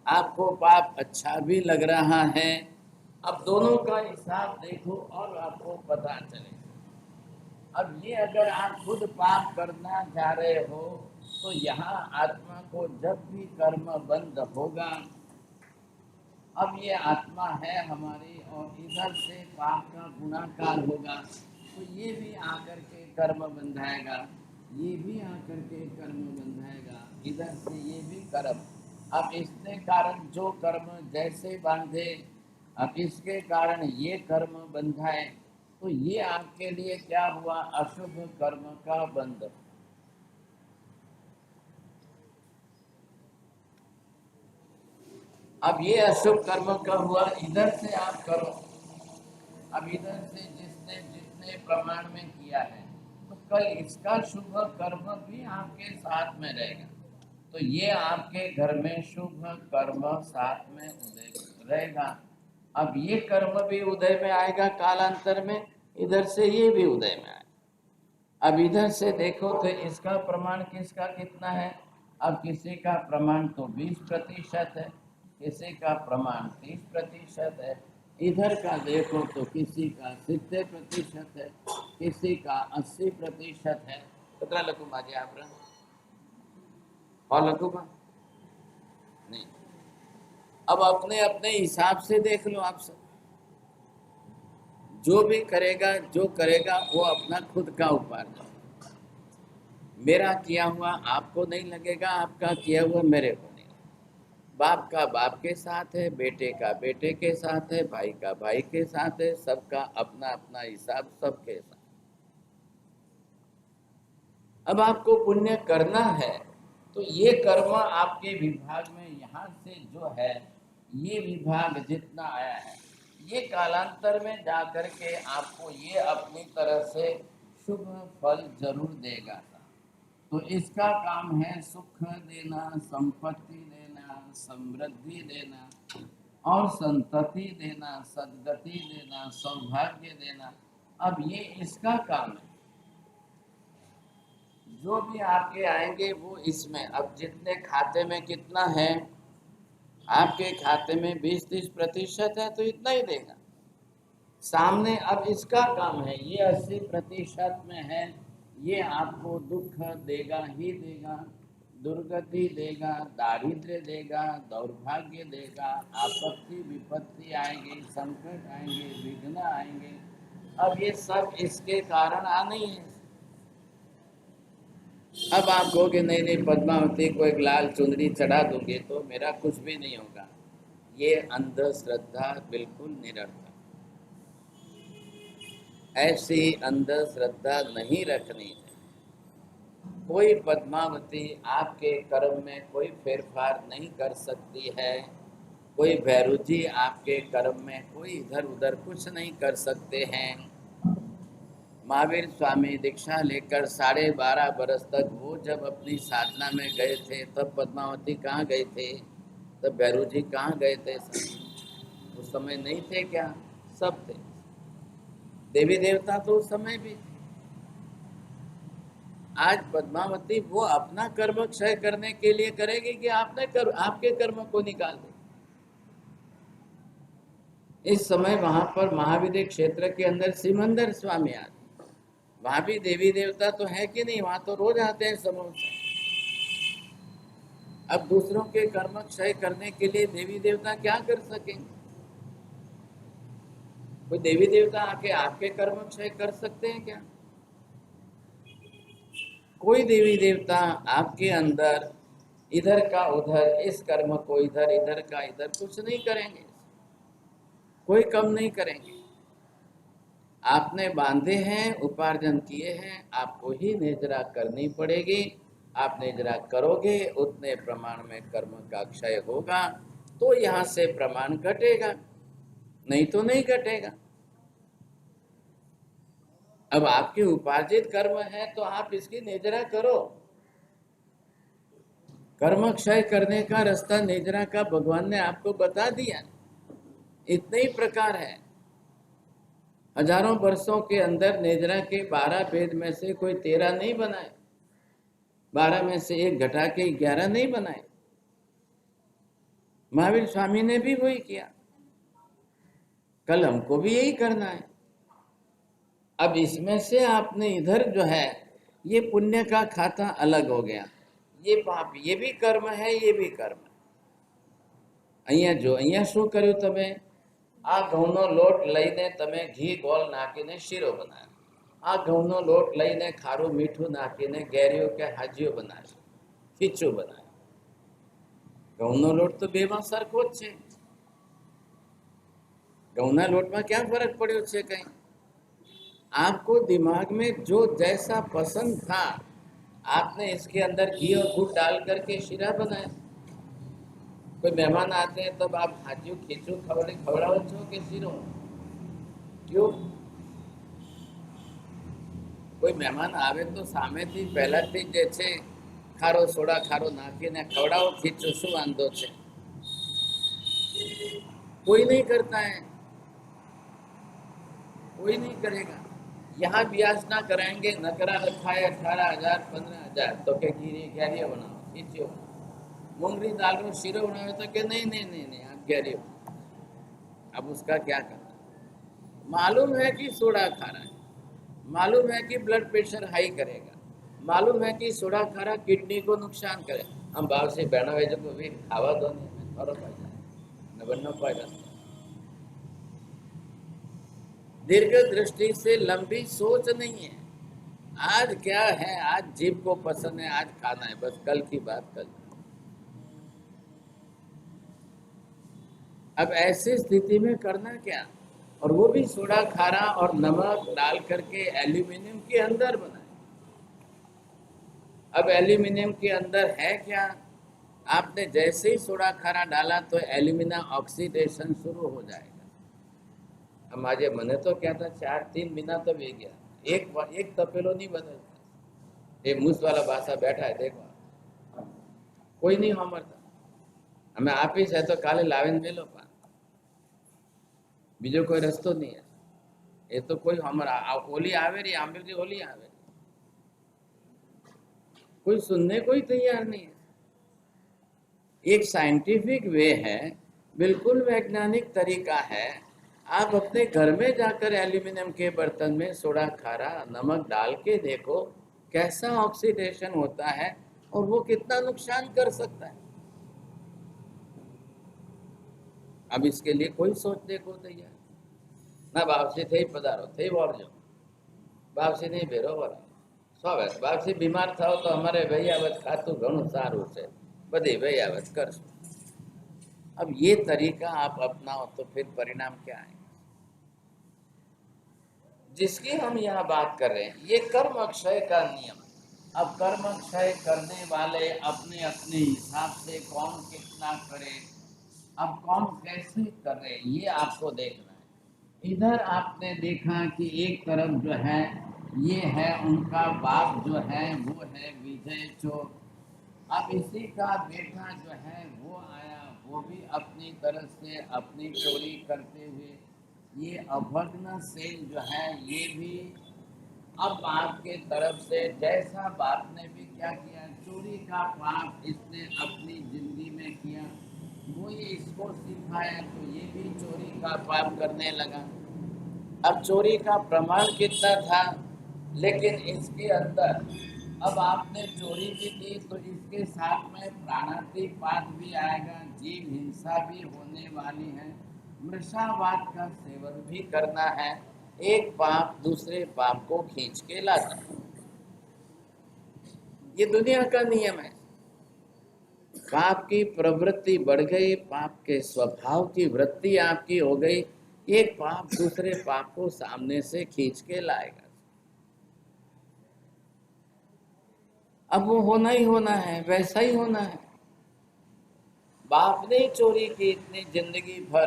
S1: आपको पाप अच्छा भी लग रहा है। अब दोनों का हिसाब देखो और आपको पता चले। अब ये अगर आप खुद पाप करना चाह रहे हो तो यहाँ आत्मा को जब भी कर्म बंद होगा, अब ये आत्मा है हमारी और इधर से पाप का गुणाकार होगा, तो ये भी आकर के कर्म बंधाएगा, ये भी आकर के कर्म बंधाएगा, इधर से ये भी कर्म। अब इसके कारण जो कर्म जैसे बांधे, अब इसके कारण ये कर्म बंधाए, तो ये आपके लिए क्या हुआ? अशुभ कर्म का बंध। अब ये अशुभ कर्म का हुआ, इधर से आप करो, अब इधर से जिसने जितने प्रमाण में किया है तो कल इसका शुभ कर्म भी आपके साथ में रहेगा, तो ये आपके घर में शुभ कर्म साथ में उदय रहेगा। अब ये कर्म भी उदय में आएगा कालांतर में, इधर से ये भी उदय में आएगा। अब इधर से देखो तो इसका प्रमाण किसका कितना है? अब किसी का प्रमाण तो 20% है, किसी का प्रमाण 30% है, इधर का देखो तो किसी का 70% है, किसी का 80% है। कितना लगू माझे आप और लगूगा नहीं। अब अपने अपने हिसाब से देख लो आप सब, जो भी करेगा जो करेगा वो अपना खुद का उपार्जन। मेरा किया हुआ आपको नहीं लगेगा, आपका किया हुआ मेरे को नहीं। बाप का बाप के साथ है, बेटे का बेटे के साथ है, भाई का भाई के साथ है, सबका अपना अपना हिसाब सबके साथ। अब आपको पुण्य करना है तो ये कर्म आपके विभाग में यहाँ से जो है, ये विभाग जितना आया है, ये कालांतर में जाकर के आपको ये अपनी तरह से शुभ फल जरूर देगा। तो इसका काम है सुख देना, संपत्ति देना, समृद्धि देना और संतति देना, सद्गति देना, सौभाग्य देना। अब ये इसका काम है। जो भी आपके आएंगे वो इसमें, अब जितने खाते में कितना है, आपके खाते में 20-30% है तो इतना ही देगा सामने। अब इसका काम है, ये 80% में है, ये आपको दुख देगा ही देगा, दुर्गति देगा, दारिद्र्य देगा, दौर्भाग्य देगा, आपत्ति विपत्ति आएगी, संकट आएंगे, विघ्न आएंगे। अब ये सब इसके कारण आने ही है। अब आप कहोगे नहीं नहीं पद्मावती को एक लाल चुनरी चढ़ा दोगे तो मेरा कुछ भी नहीं होगा, ये अंधश्रद्धा बिल्कुल निरर्थक। ऐसी अंधश्रद्धा नहीं रखनी है। कोई पद्मावती आपके कर्म में कोई फेरफार नहीं कर सकती है, कोई भैरू जी आपके कर्म में कोई इधर उधर कुछ नहीं कर सकते हैं। महावीर स्वामी दीक्षा लेकर 12.5 बरस तक वो जब अपनी साधना में गए थे, तब पद्मावती कहाँ गए थे, तब भैरू जी कहाँ गए थे? उस समय नहीं थे क्या? सब थे। देवी देवता तो उस समय भी। आज पद्मावती वो अपना कर्म क्षय करने के लिए करेगी कि आपके कर्म को निकाल दे? इस समय वहां पर महावीर क्षेत्र के अंदर सिमंदर स्वामी आते, वहां भी देवी देवता तो है कि नहीं? वहां तो रोज आते हैं समूह से। अब दूसरों के कर्म क्षय करने के लिए देवी देवता क्या कर सकेंगे? कोई देवी देवता आके आपके कर्म क्षय कर सकते हैं क्या? कोई देवी देवता आपके अंदर इधर का उधर, इस कर्म को इधर, इधर का इधर कुछ नहीं करेंगे, कोई कम नहीं करेंगे। आपने बांधे हैं, उपार्जन किए हैं, आपको ही निजरा करनी पड़ेगी। आप निजरा करोगे उतने प्रमाण में कर्म का क्षय होगा, तो यहाँ से प्रमाण घटेगा, नहीं तो नहीं घटेगा। अब आपके उपार्जित कर्म है तो आप इसकी निजरा करो। कर्म क्षय करने का रास्ता निजरा का भगवान ने आपको बता दिया। इतने ही प्रकार है। हजारों वर्षों के अंदर निजरा के 12 वेद में से कोई 13 नहीं बनाए, 12 में से एक घटा के 11 नहीं बनाए। महावीर स्वामी ने भी वही किया, कल हमको भी यही करना है। अब इसमें से आपने इधर जो है, ये पुण्य का खाता अलग हो गया, ये पाप, ये भी कर्म है, ये भी कर्म है। અહીંયા શું કર્યું તમે? આ ઘઉંનો લોટ લઈને તમે ઘી ગોળ નાખીને શીરો બનાવ્યો, આ ઘઉંનો લોટ લઈને ખારું મીઠું નાખીને ગેરીઓ કે હાજીઓ બનાવ્યો, ખીચું બનાવ્યો। ઘઉંનો લોટ તો બેમાં સરખો જ છે, ઘઉંના લોટમાં क्या फर्क પડ્યો છે? कहीं आपको दिमाग में जो जैसा पसंद था, आपने इसके अंदर घी और गुड़ डाल करके शीरा बनाया। कोई मेहमान आते हैं तब आप हाजियों खींचो खवड़ाओ છો કે શીરો? क्यों? કોઈ મહેમાન આવે તો સામેથી પહેલાથી જે છે ખારો સોડા ખારો નાખીને ખવડાવો, ખીચો, શું વાંધો છે? कोई नहीं करता है, कोई नहीं करेगा। यहाँ ब्याज ना कराएंगे, न करा रखा है 18,000 15,000, तो क्या गिरिया बनाओ, खींचो। मूंगरी दाल में शीरो बनावे तो कि नहीं नहीं नहीं नहीं आप गहरे हो। अब उसका क्या करना? मालूम है कि सोडा खा रहा है, मालूम है कि ब्लड प्रेशर हाई करेगा, मालूम है कि सोडा खारा किडनी को नुकसान करे। हम भाव से बहना वे जो भी खावा दो नहीं फर्क पड़ता है, बनना पड़ेगा। दीर्घ दृष्टि से लंबी सोच नहीं है। आज क्या है, आज जीव को पसंद है, आज खाना है, बस कल की बात कल। अब ऐसी स्थिति में करना क्या? और वो भी सोडा खारा और नमक डाल करके एल्यूमिनियम के अंदर बनाए। अब एल्यूमिनियम के अंदर है क्या? आपने जैसे ही सोडा खारा डाला तो एल्यूमिनियम ऑक्सीडेशन शुरू हो जाएगा। अब आज मने तो क्या था 4-3 महीना तो वे गया, एक तपेलो नहीं बदलता। ये मूस वाला बासा बैठा है देखो, कोई नहीं हमरता। हमें आपीस है तो काले लावेन मेलो पा, बीजो कोई रस्तो नहीं है। ये तो कोई हमारा होली आवे रही, आंबेर जी होली आवे, कोई सुनने कोई तैयार नहीं है। एक साइंटिफिक वे है, बिल्कुल वैज्ञानिक तरीका है। आप अपने घर में जाकर एल्यूमिनियम के बर्तन में सोडा खारा नमक डाल के देखो कैसा ऑक्सीडेशन होता है और वो कितना नुकसान कर सकता है। अब इसके लिए कोई सोचने को तैयार ना। बाप से थे पधारो थे वॉरजो, बाप से नहीं भेरो वाला स्वागत। बाप से बीमार था तो हमारे भैयावत खातू घणું સારું છે, બધી ભૈયાવત કરશું। अब ये तरीका आप अपनाओ तो फिर परिणाम क्या है? जिसकी हम यहाँ बात कर रहे हैं ये कर्म क्षय का नियम। अब कर्म क्षय करने वाले अपने अपने हिसाब से कौन कितना करे, अब कौन कैसे कर रहे ये आपको देखना है। इधर आपने देखा कि एक तरफ जो है ये है उनका बाप जो है वो है विजय चोर। अब इसी का बेटा जो है वो आया, वो भी अपनी तरफ से अपनी चोरी करते हुए, ये अभग्न सेन जो है ये भी अब बाप के तरफ से जैसा बाप ने भी क्या किया, चोरी का पाप इसने अपनी जिंदगी में किया, वो ये इसको सिखाया तो ये भी चोरी का पाप करने लगा। अब चोरी का प्रमाण कितना था, लेकिन इसके अंदर अब आपने चोरी भी की तो इसके साथ में प्राणातिपात भी आएगा, जीव हिंसा भी होने वाली है, मृषावाद का सेवन भी करना है। एक पाप दूसरे पाप को खींच के लाता है, ये दुनिया का नियम है। पाप की प्रवृत्ति बढ़ गई, पाप के स्वभाव की वृत्ति आपकी हो गई, एक पाप दूसरे पाप को सामने से खींच के लाएगा। अब वो होना ही होना है, वैसा ही होना है। बाप ने चोरी की इतनी जिंदगी भर,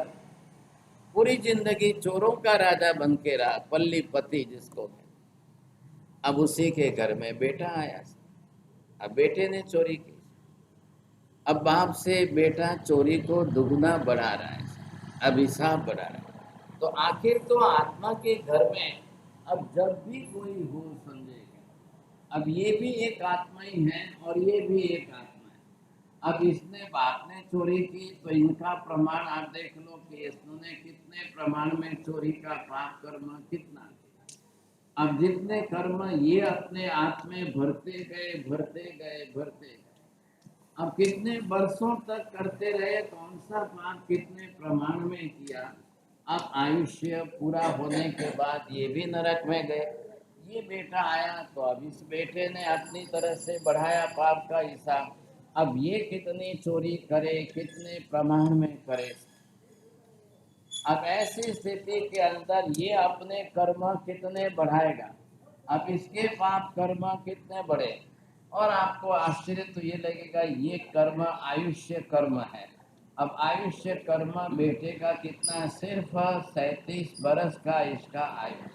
S1: पूरी जिंदगी चोरों का राजा बन के रहा, पल्लीपति जिसको। अब उसी के घर में बेटा आया, अब बेटे ने चोरी की, अब बाप से बेटा चोरी को दुगना बढ़ा रहा है, अब हिसाब बढ़ा रहा है। तो आखिर तो आत्मा के घर में अब जब भी कोई हो समझेगा, अब ये भी एक आत्मा ही है और ये भी एक आत्मा है। अब इसने बाप ने चोरी की तो इनका प्रमाण आप देख लो कि इसने कितने प्रमाण में चोरी का पाप कर्म कितना। अब जितने कर्म ये अपने आप में भरते गए भरते गए भरते गए, अब कितने वर्षों तक करते रहे, कौन सा पाप कितने प्रमाण में किया। अब आयुष्य पूरा होने के बाद ये भी नरक में गए। ये बेटा आया तो अब इस बेटे ने अपनी तरह से बढ़ाया पाप का हिसाब, अब ये कितनी चोरी करे, कितने प्रमाण में करे। अब ऐसी स्थिति के अंदर ये अपने कर्म कितने बढ़ाएगा, अब इसके पाप कर्म कितने बढ़े। और आपको आश्चर्य तो ये लगेगा ये कर्म आयुष्य कर्म है। अब आयुष्य कर्म बेटे का कितना, सिर्फ 37 बरस का इसका आयु।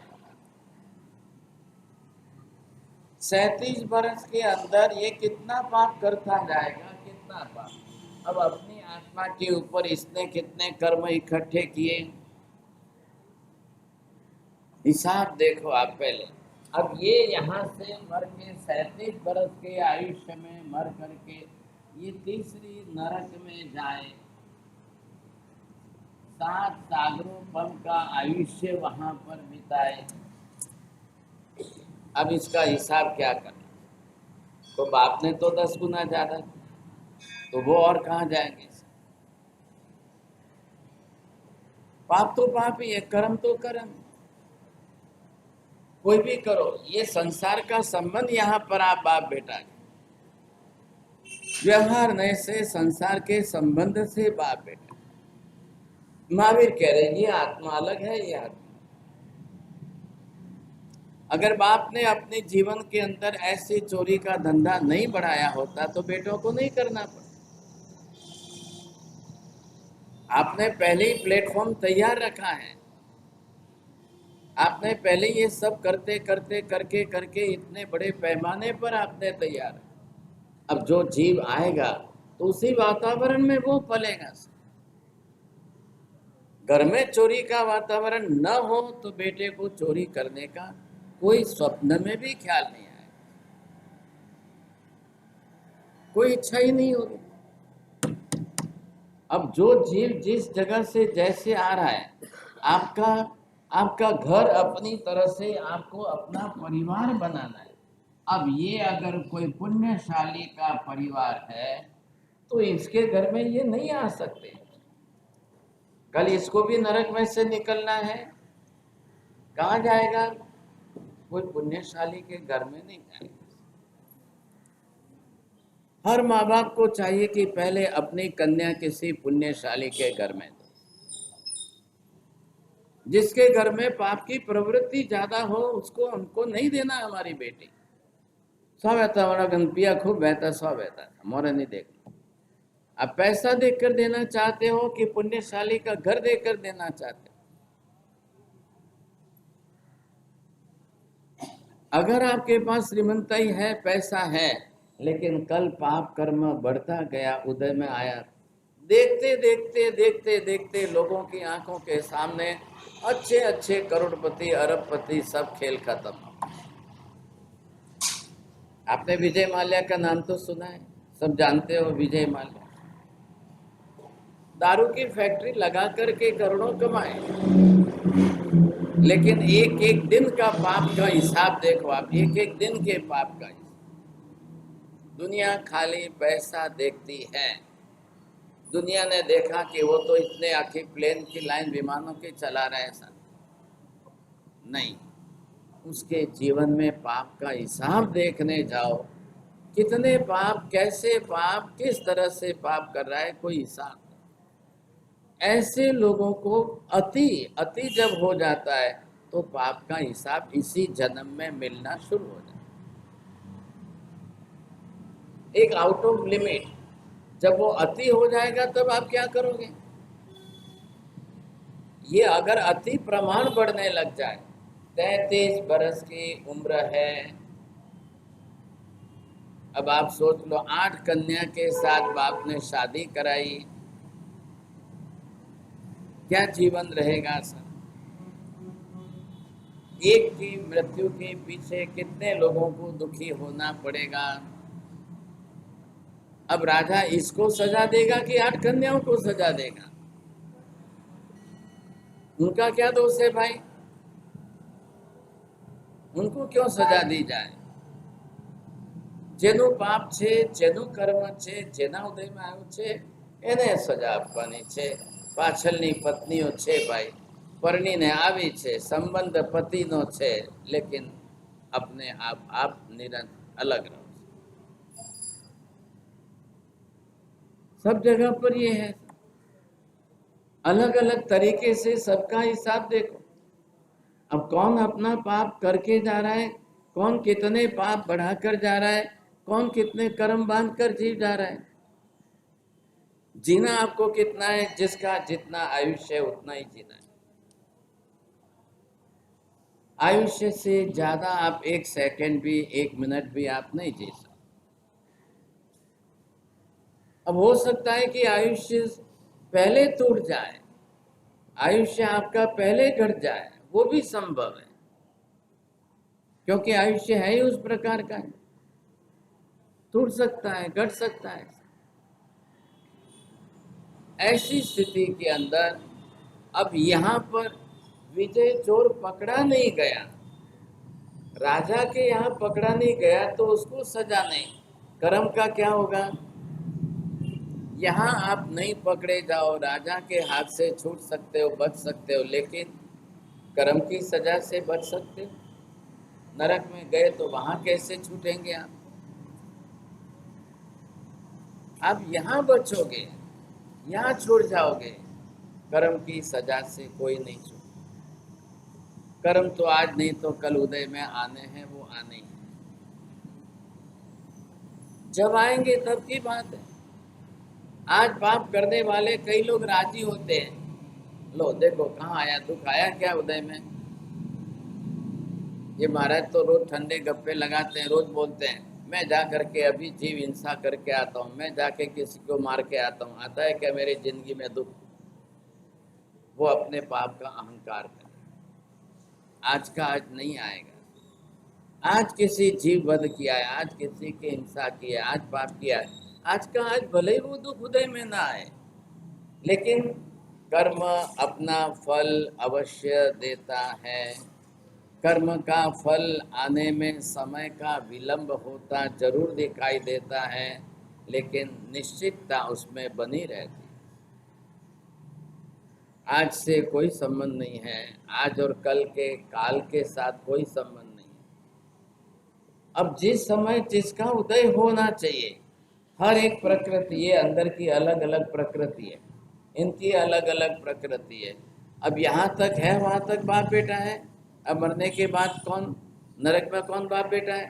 S1: 37 बरस के अंदर ये कितना पाप करता जाएगा, कितना पाप। अब अपनी आत्मा के ऊपर इसने कितने कर्म इकट्ठे किए, हिसाब देखो आप पहले। अब ये यहाँ से मर के 37 बरस के आयुष्य में मर करके ये तीसरी नरक में जाए, 7 सागरों पर का आयुष्य वहां पर बिताए। अब इसका हिसाब क्या करना? तो बाप ने तो 10 गुना ज्यादा, तो वो और कहाँ जाएंगे? पाप तो पाप ही है, कर्म तो कर्म। कोई भी करो, ये संसार का संबंध यहाँ पर आप बाप बेटा व्यवहार नहीं से संसार के संबंध से बाप बेटा। महावीर कह रहे ये आत्मा अलग है, ये आत्मा। अगर बाप ने अपने जीवन के अंदर ऐसी चोरी का धंधा नहीं बढ़ाया होता तो बेटों को नहीं करना पड़ता। आपने पहले ही प्लेटफॉर्म तैयार रखा है। आपने पहले ये सब करते करते करके करके इतने बड़े पैमाने पर आपने तैयार। अब जो जीव आएगा तो उसी वातावरण में वो पलेगा। घर में चोरी का वातावरण न हो तो बेटे को चोरी करने का कोई स्वप्न में भी ख्याल नहीं आए, कोई इच्छा ही नहीं होगी। अब जो जीव जिस जगह से जैसे आ रहा है, आपका घर अपनी तरह से आपको अपना परिवार बनाना है। अब ये अगर कोई पुण्यशाली का परिवार है तो इसके घर में ये नहीं आ सकते। कल इसको भी नरक में से निकलना है, कहाँ जाएगा? कोई पुण्यशाली के घर में नहीं जाएगा। हर माँ बाप को चाहिए कि पहले अपनी कन्या किसी पुण्यशाली के घर में दो, जिसके घर में पाप की प्रवृत्ति ज्यादा हो उसको हमको नहीं देना। हमारी बेटी सौ बहता हमारा गणपिया खूब बहता, सौ बहता था, मोरे नहीं देखना। आप पैसा देकर देना चाहते हो कि पुण्यशाली का घर देकर देना चाहते हो? अगर आपके पास श्रीमंताई है, पैसा है, लेकिन कल पाप कर्म बढ़ता गया, उदय में आया, देखते देखते देखते देखते लोगों की आंखों के सामने अच्छे अच्छे करोड़पति अरबपति सब खेल खत्म। आपने विजय माल्या का नाम तो सुना है, सब जानते हो विजय माल्या। दारू की फैक्ट्री लगा करके करोड़ों कमाए, लेकिन एक एक दिन का पाप का हिसाब देखो आप, एक एक दिन के पाप का हिसाब। दुनिया खाली पैसा देखती है। दुनिया ने देखा कि वो तो इतने आखिर प्लेन की लाइन विमानों की चला रहे हैं, सर नहीं, उसके जीवन में पाप का हिसाब देखने जाओ, कितने पाप, कैसे पाप, किस तरह से पाप कर रहा है, कोई हिसाब। ऐसे लोगों को अति अति जब हो जाता है तो पाप का हिसाब इसी जन्म में मिलना शुरू हो जाता है। एक आउट ऑफ लिमिट, जब वो अति हो जाएगा तब आप क्या करोगे? ये अगर अति प्रमाण बढ़ने लग जाए, 33 बरस की उम्र है, अब आप सोच लो 8 कन्या के साथ बाप ने शादी कराई, क्या जीवन रहेगा सर? एक की मृत्यु के पीछे कितने लोगों को दुखी होना पड़ेगा। अब राजा इसको सजा देगा कि 8 कन्याओं को सजा देगा? उनका क्या दोष है भाई? उनको क्यों सजा दी जाए? જેનું પાપ છે, જેનું કર્મ છે, જેના ઉદયમાં આવ્યું છે એને સજા આપવાની છે। પાછળની પત્નીઓ છે ભાઈ, પરણીને આવી છે, સંબંધ પતિનો છે, લેકિન अपने आप निरंतर अलग रहो। सब जगह पर ये है, अलग अलग तरीके से सबका हिसाब देखो। अब कौन अपना पाप करके जा रहा है, कौन कितने पाप बढ़ाकर जा रहा है, कौन कितने कर्म बांध कर जी जा रहा है। जीना आपको कितना है, जिसका जितना आयुष्य है उतना ही जीना है। आयुष्य से ज्यादा आप 1 सेकंड भी, 1 मिनट भी आप नहीं जी सकते। अब हो सकता है कि आयुष्य पहले टूट जाए, आयुष्य आपका पहले घट जाए, वो भी संभव है, क्योंकि आयुष्य है ही उस प्रकार का है। टूट सकता है, घट सकता है। ऐसी स्थिति के अंदर अब यहाँ पर विजय चोर पकड़ा नहीं गया, राजा के यहाँ पकड़ा नहीं गया तो उसको सजा नहीं, कर्म का क्या होगा? यहाँ आप नहीं पकड़े जाओ, राजा के हाथ से छूट सकते हो, बच सकते हो, लेकिन कर्म की सजा से बच सकते हो? नरक में गए तो वहां कैसे छूटेंगे आप? आप यहाँ बचोगे, यहाँ छूट जाओगे, कर्म की सजा से कोई नहीं छूट। कर्म तो आज नहीं तो कल उदय में आने हैं, वो आने ही हैं। जब आएंगे तब की बात है। आज पाप करने वाले कई लोग राजी होते हैं, लो देखो कहाँ आया दुख, आया क्या उदय में। ये महाराज तो रोज ठंडे गप्पे लगाते हैं, रोज बोलते हैं मैं जा करके अभी जीव हिंसा करके आता हूँ, मैं जाके किसी को मार के आता हूँ। आता है क्या मेरी जिंदगी में दुख? वो अपने पाप का अहंकार करे। आज का आज नहीं आएगा। आज किसी जीव वध किया है, आज किसी की हिंसा की है, आज पाप किया है, आज का आज भले ही वो दुख उदय में ना आए, लेकिन कर्म अपना फल अवश्य देता है। कर्म का फल आने में समय का विलंब होता जरूर दिखाई देता है, लेकिन निश्चितता उसमें बनी रहती। आज से कोई संबंध नहीं है, आज और कल के काल के साथ कोई संबंध नहीं है। अब जिस समय जिसका उदय होना चाहिए, हर एक प्रकृति, ये अंदर की अलग अलग प्रकृति है, इनकी अलग अलग प्रकृति है। अब यहाँ तक है, वहाँ तक बाप बेटा है। अब मरने के बाद कौन, नरक में कौन बाप बेटा है?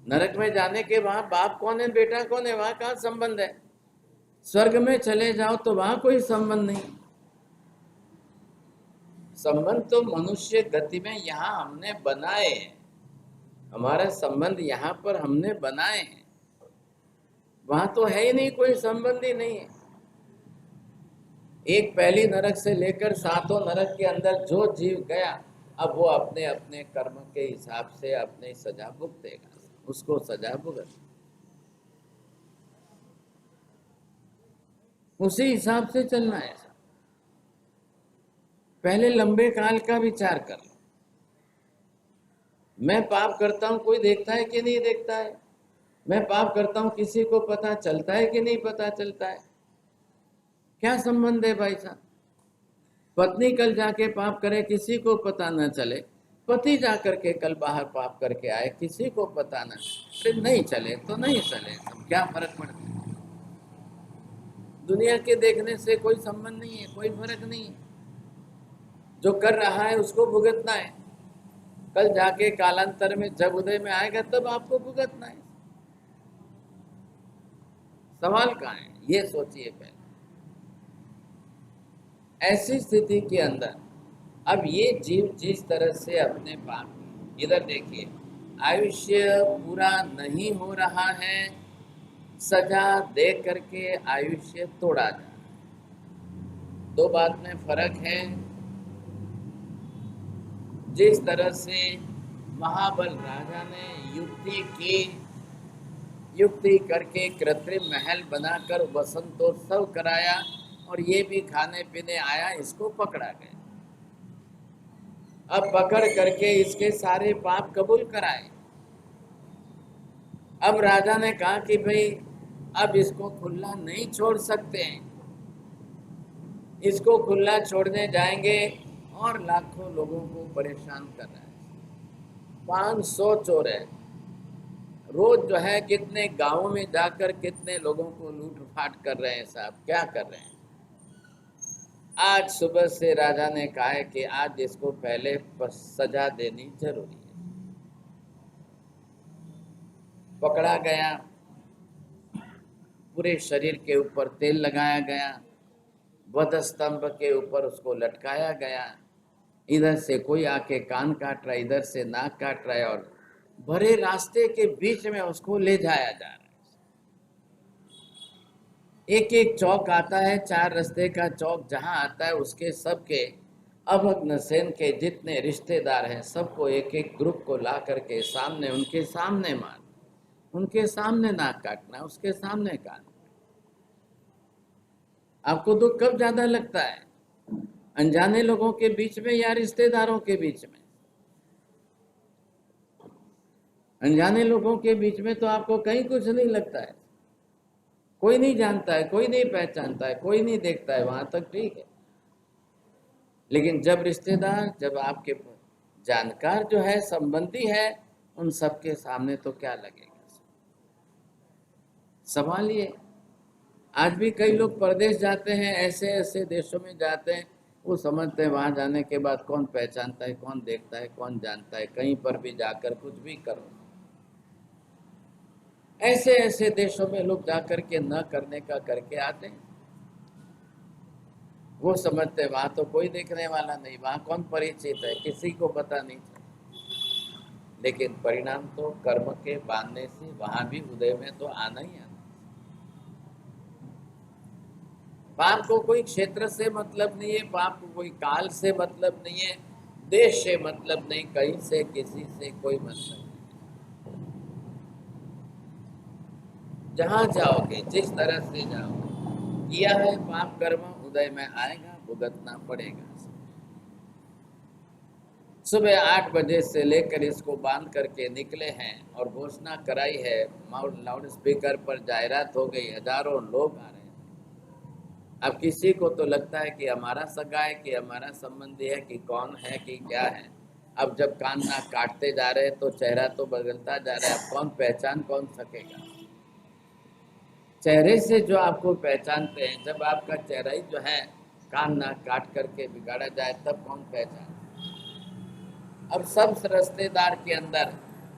S1: नरक में जाने के वहां बाप कौन है, बेटा कौन है? वहां कहाँ संबंध है? स्वर्ग में चले जाओ तो वहां कोई संबंध नहीं। संबंध तो मनुष्य गति में यहाँ हमने बनाए हैं, हमारा संबंध यहाँ पर हमने बनाए हैं, वहां तो है ही नहीं, कोई संबंध ही नहीं है। एक पहली नरक से लेकर सातों नरक के अंदर जो जीव गया, अब वो अपने अपने कर्म के हिसाब से अपनी सजा भुगतेगा, उसको सजा भुगत, उसी हिसाब से चलना है। पहले लंबे काल का विचार कर लो। मैं पाप करता हूं, कोई देखता है कि नहीं देखता है? मैं पाप करता हूं, किसी को पता चलता है कि नहीं पता चलता है? क्या संबंध है भाई साहब? पत्नी कल जाके पाप करे, किसी को पता न चले, पति जाकर के कल बाहर पाप करके आए, किसी को पता न, फिर नहीं चले तो नहीं चले, तो क्या फर्क पड़ता है? दुनिया के देखने से कोई संबंध नहीं है, कोई फर्क नहीं है। जो कर रहा है उसको भुगतना है। कल जाके कालांतर में जब उदय में आएगा तब आपको भुगतना है। सवाल कहाँ है, ये सोचिए पहले। ऐसी स्थिति के अंदर अब ये जीव जिस तरह से अपने पाप, इधर देखिए, आयुष्य पूरा नहीं हो रहा है, सजा दे करके आयुष्य तोड़ा जा रहा है। दो बात में फर्क है। जिस तरह से महाबल राजा ने युक्ति की, युक्ति करके कृत्रिम महल बनाकर वसंतोत्सव कराया और ये भी खाने पीने आया, इसको पकड़ा गया। अब पकड़ करके इसके सारे पाप कबूल कराए। अब राजा ने कहा कि भाई अब इसको खुला नहीं छोड़ सकते हैं, इसको खुला छोड़ने जाएंगे और लाखों लोगों को परेशान कर रहा है। 500 चोर है, रोज जो है कितने गांवों में जाकर कितने लोगों को लूट फाट कर रहे हैं साहब, क्या कर रहे हैं। आज सुबह से राजा ने कहा है कि आज इसको पहले सजा देनी जरूरी है। पकड़ा गया, पूरे शरीर के ऊपर तेल लगाया गया, वध स्तंभ के ऊपर उसको लटकाया गया। इधर से कोई आके कान काट रहा है, इधर से नाक काट रहा है, और भरे रास्ते के बीच में उसको ले जाया जा रहा है। एक एक चौक आता है, 4 रास्ते का चौक जहां आता है, उसके सबके अभग्न सेन के जितने रिश्तेदार हैं सबको एक एक ग्रुप को ला करके सामने, उनके सामने मार, उनके सामने नाक काटना, उसके सामने काटना। आपको दुख कब ज्यादा लगता है? अनजाने लोगों के बीच में या रिश्तेदारों के बीच में? अनजाने लोगों के बीच में तो आपको कहीं कुछ नहीं लगता है, कोई नहीं जानता है, कोई नहीं पहचानता है, कोई नहीं देखता है, वहां तक ठीक है। लेकिन जब रिश्तेदार, जब आपके जानकार जो है, संबंधी है, उन सबके सामने तो क्या लगेगा? संभालिए। आज भी कई लोग परदेश जाते हैं, ऐसे ऐसे देशों में जाते हैं, वो समझते हैं वहां जाने के बाद कौन पहचानता है, कौन देखता है, कौन जानता है, कहीं पर भी जाकर कुछ भी करो। ऐसे ऐसे देशों में लोग जाकर के न करने का करके आते हैं। वो समझते हैं वहां तो कोई देखने वाला नहीं, वहां कौन परिचित है, किसी को पता नहीं चलता। लेकिन परिणाम तो कर्म के बांधने से वहां भी उदय में तो आना ही आना। पाप को कोई क्षेत्र से मतलब नहीं है, पाप को कोई काल से मतलब नहीं है, देश से मतलब नहीं, कहीं से किसी से कोई मतलब नहीं। जहां जाओगे, जिस तरह से जाओगे, किया है पाप कर्म, उदय में आएगा, भुगतना पड़ेगा। सुबह 8 बजे से लेकर इसको बांध करके निकले हैं और घोषणा कराई है, लाउड स्पीकर पर जाहिरात हो गई, हजारों लोग आ रहे हैं। अब किसी को तो लगता है कि हमारा सगा है, कि हमारा संबंधी है, कि कौन है, कि क्या है। अब जब कान नाक काटते जा रहे हैं तो चेहरा तो बदलता जा रहा है, अब कौन पहचान कौन सकेगा? चेहरे से जो आपको पहचानते हैं, जब आपका चेहरा ही जो है कान नाक काट करके बिगाड़ा जाए, तब कौन पहचान? अब सब रिश्तेदार के अंदर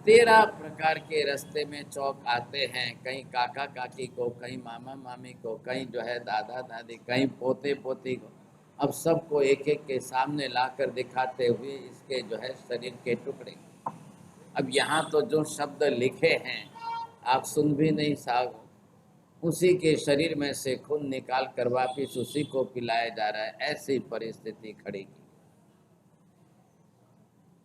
S1: 13 प्रकार के रास्ते में चौक आते हैं, कहीं काका काकी को, कहीं मामा मामी को, कहीं जो है दादा दादी, कहीं पोते पोती को। अब सबको एक एक के सामने लाकर दिखाते हुए इसके जो है शरीर के टुकड़े। अब यहाँ तो जो शब्द लिखे हैं आप सुन भी नहीं सकते, उसी के शरीर में से खून निकाल कर वापिस उसी को पिलाया जा रहा है। ऐसी परिस्थिति खड़ी की।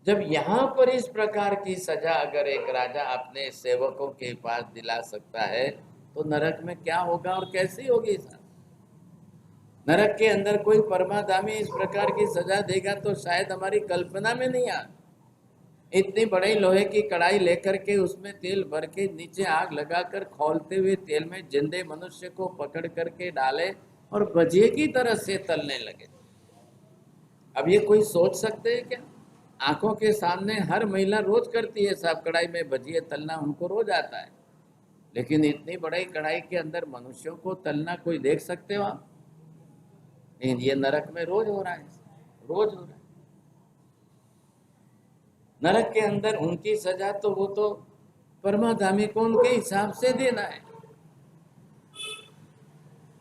S1: जब यहाँ पर इस प्रकार की सजा अगर एक राजा अपने सेवकों के पास दिला सकता है, तो नरक में क्या होगा और कैसी होगी सर? नरक के अंदर कोई परमाधामी इस प्रकार की सजा देगा तो शायद हमारी कल्पना में नहीं आ। इतनी बड़ी लोहे की कढ़ाई लेकर के उसमें तेल भर के नीचे आग लगाकर खौलते हुए तेल में जिंदे मनुष्य को पकड़ करके डाले और भजिए की तरह से तलने लगे। अब ये कोई सोच सकते हैं क्या? आंखों के सामने हर महिला रोज करती है साहब, कढ़ाई में भजिए तलना उनको रोज आता है। लेकिन इतनी बड़ी कढ़ाई के अंदर मनुष्यों को तलना कोई देख सकते हो आप? ये नरक में रोज हो रहा है, रोज हो रहा है। नरक के अंदर उनकी सजा तो वो तो परमाधामी को उनके हिसाब से देना है।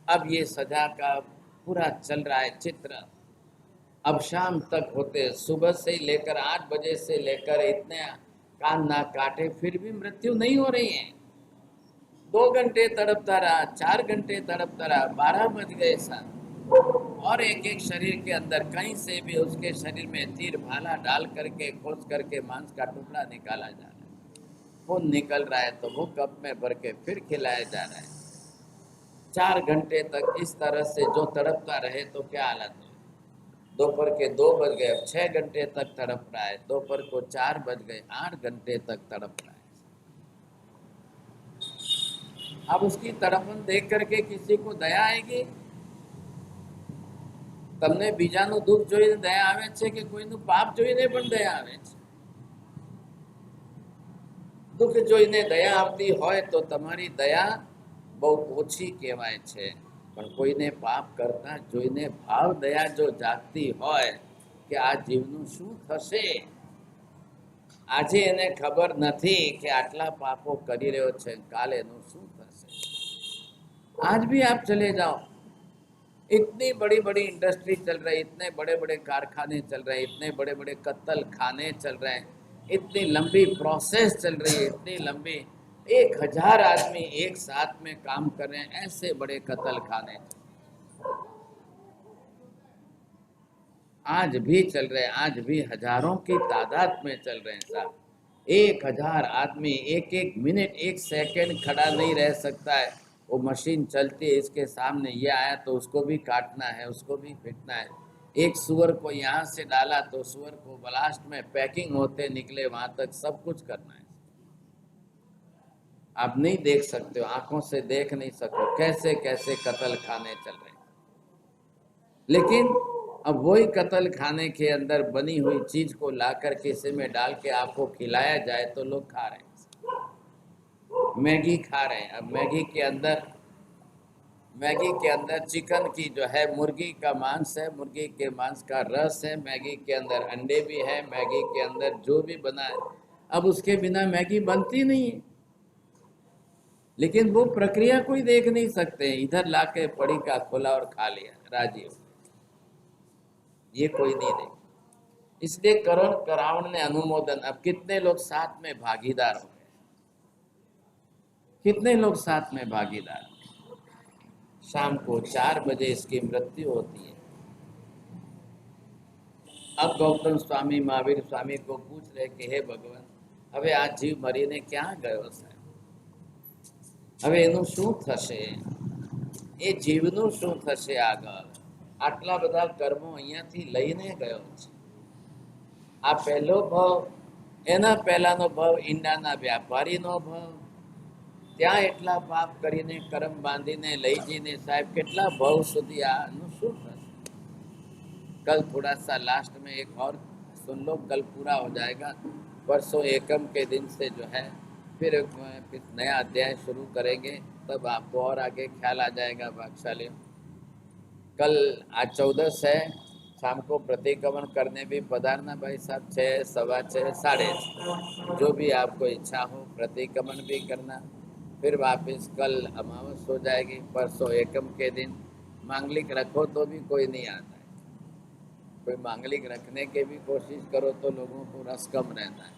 S1: अब ये सजा का पूरा चल रहा है चित्र। अब शाम तक होते, सुबह से ही लेकर 8 बजे से लेकर इतने कान ना काटे, फिर भी मृत्यु नहीं हो रही है। 2 घंटे तड़पता रहा, 4 घंटे तड़पता रहा, 12 बज गए सर, और एक एक शरीर के अंदर कहीं से भी उसके शरीर में तीर भाला डाल करके खोज करके मांस का टुकड़ा निकाला जा रहा है। खून निकल रहा है तो वो कप में भर के फिर खिलाया जा रहा है। 4 घंटे तक इस तरह से जो तड़पता रहे तो क्या हालत है? दोपहर के 2 बज गए, अब 6 घंटे तक तड़प रहा है। दोपहर को 4 बज गए, 8 घंटे तक तड़प रहा है। अब उसकी तड़पन देख करके किसी को दया आएगी? તમને બીજાનું દુઃખ જોઈને દયા આવે છે કે કોઈનું પાપ જોઈને પણ દયા આવે છે? દુઃખ જોઈને દયા આવતી હોય તો તમારી દયા બહુ ઓછી કહેવાય છે, પણ કોઈને પાપ કરતા જોઈને ભાવ દયા જો જાગતી હોય કે આ જીવનું શું થશે, આજે એને ખબર નથી કે આટલા પાપો કરી રહ્યો છે, કાલે એનું શું થશે। आज भी आप चले जाओ, इतनी बड़ी बड़ी इंडस्ट्री चल रही है, इतने बड़े बड़े कारखाने चल रहे हैं, इतने बड़े बड़े कत्ल खाने चल रहे हैं, इतनी लंबी प्रोसेस चल रही है, इतनी लंबी, 1000 आदमी एक साथ में काम कर रहे हैं, ऐसे बड़े कत्ल खाने आज भी चल रहे हैं। आज भी हजारों की तादाद में चल रहे हैं साहब। 1000 आदमी एक एक मिनट, एक सेकंड खड़ा नहीं रह सकता है। वो मशीन चलती है, इसके सामने ये आया तो उसको भी काटना है, उसको भी पीटना है। एक सुअर को यहाँ से डाला तो सुअर को ब्लास्ट में पैकिंग होते निकले वहां तक सब कुछ करना है। आप नहीं देख सकते हो, आंखों से देख नहीं सको कैसे कैसे कत्ल खाने चल रहे हैं। लेकिन अब वही कत्ल खाने के अंदर बनी हुई चीज को लाकर किसी में डाल के आपको खिलाया जाए तो लोग खा रहे हैं। मैगी खा रहे हैं। अब मैगी के अंदर चिकन की जो है, मुर्गी का मांस है, मुर्गी के मांस का रस है, मैगी के अंदर अंडे भी है, मैगी के अंदर जो भी बना है, अब उसके बिना मैगी बनती नहीं है। लेकिन वो प्रक्रिया कोई देख नहीं सकते, इधर लाके पड़ी का खोला और खा लिया, राजी हो, ये कोई नहीं देख। इसलिए करण करावण ने अनुमोदन। अब कितने लोग साथ में भागीदार हो गए, कितने लोग साथ में भागीदार। शाम को 4 बजे इसकी मृत्यु होती है। अब गौतम स्वामी महावीर स्वामी को पूछ रहे कि हे भगवान, હવે આ જીવ મરીને ક્યાં ગયો સાહેબ? હવે એનું શું થશે? એ જીવનું શું થશે આગળ? આટલા બધા કર્મો અહીંયાથી લઈને ગયો છે। આ પહેલો ભાવ, એના પહેલાનો ભાવ ઈંડાના વ્યાપારીનો ભાવ, ત્યાં એટલા પાપ કરીને કરમ બાંધીને લઈ જઈને સાહેબ કેટલા ભાવ સુધી આનું શું થશે? कल थोड़ा सा लास्ट में एक और सुन लो, कल पूरा हो जाएगा। परसों एकम के दिन से जो है फिर नया अध्याय शुरू करेंगे, तब आपको और आगे ख्याल आ जाएगा भागशाली। कल आज 14 है, शाम को प्रतिक्रमण करने भी पधारना भाई साहब, 6, 6:15, 6:30, जो भी आपको इच्छा हो प्रतिक्रमण भी करना। फिर वापस कल अमावस हो जाएगी, परसों एकम के दिन मांगलिक रखो तो भी कोई नहीं आता है। कोई मांगलिक रखने के भी कोशिश करो तो लोगों को रस कम रहता है।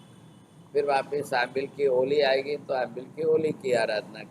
S1: फिर वापस आंबिल की होली आएगी तो आंबिल की होली की आराधना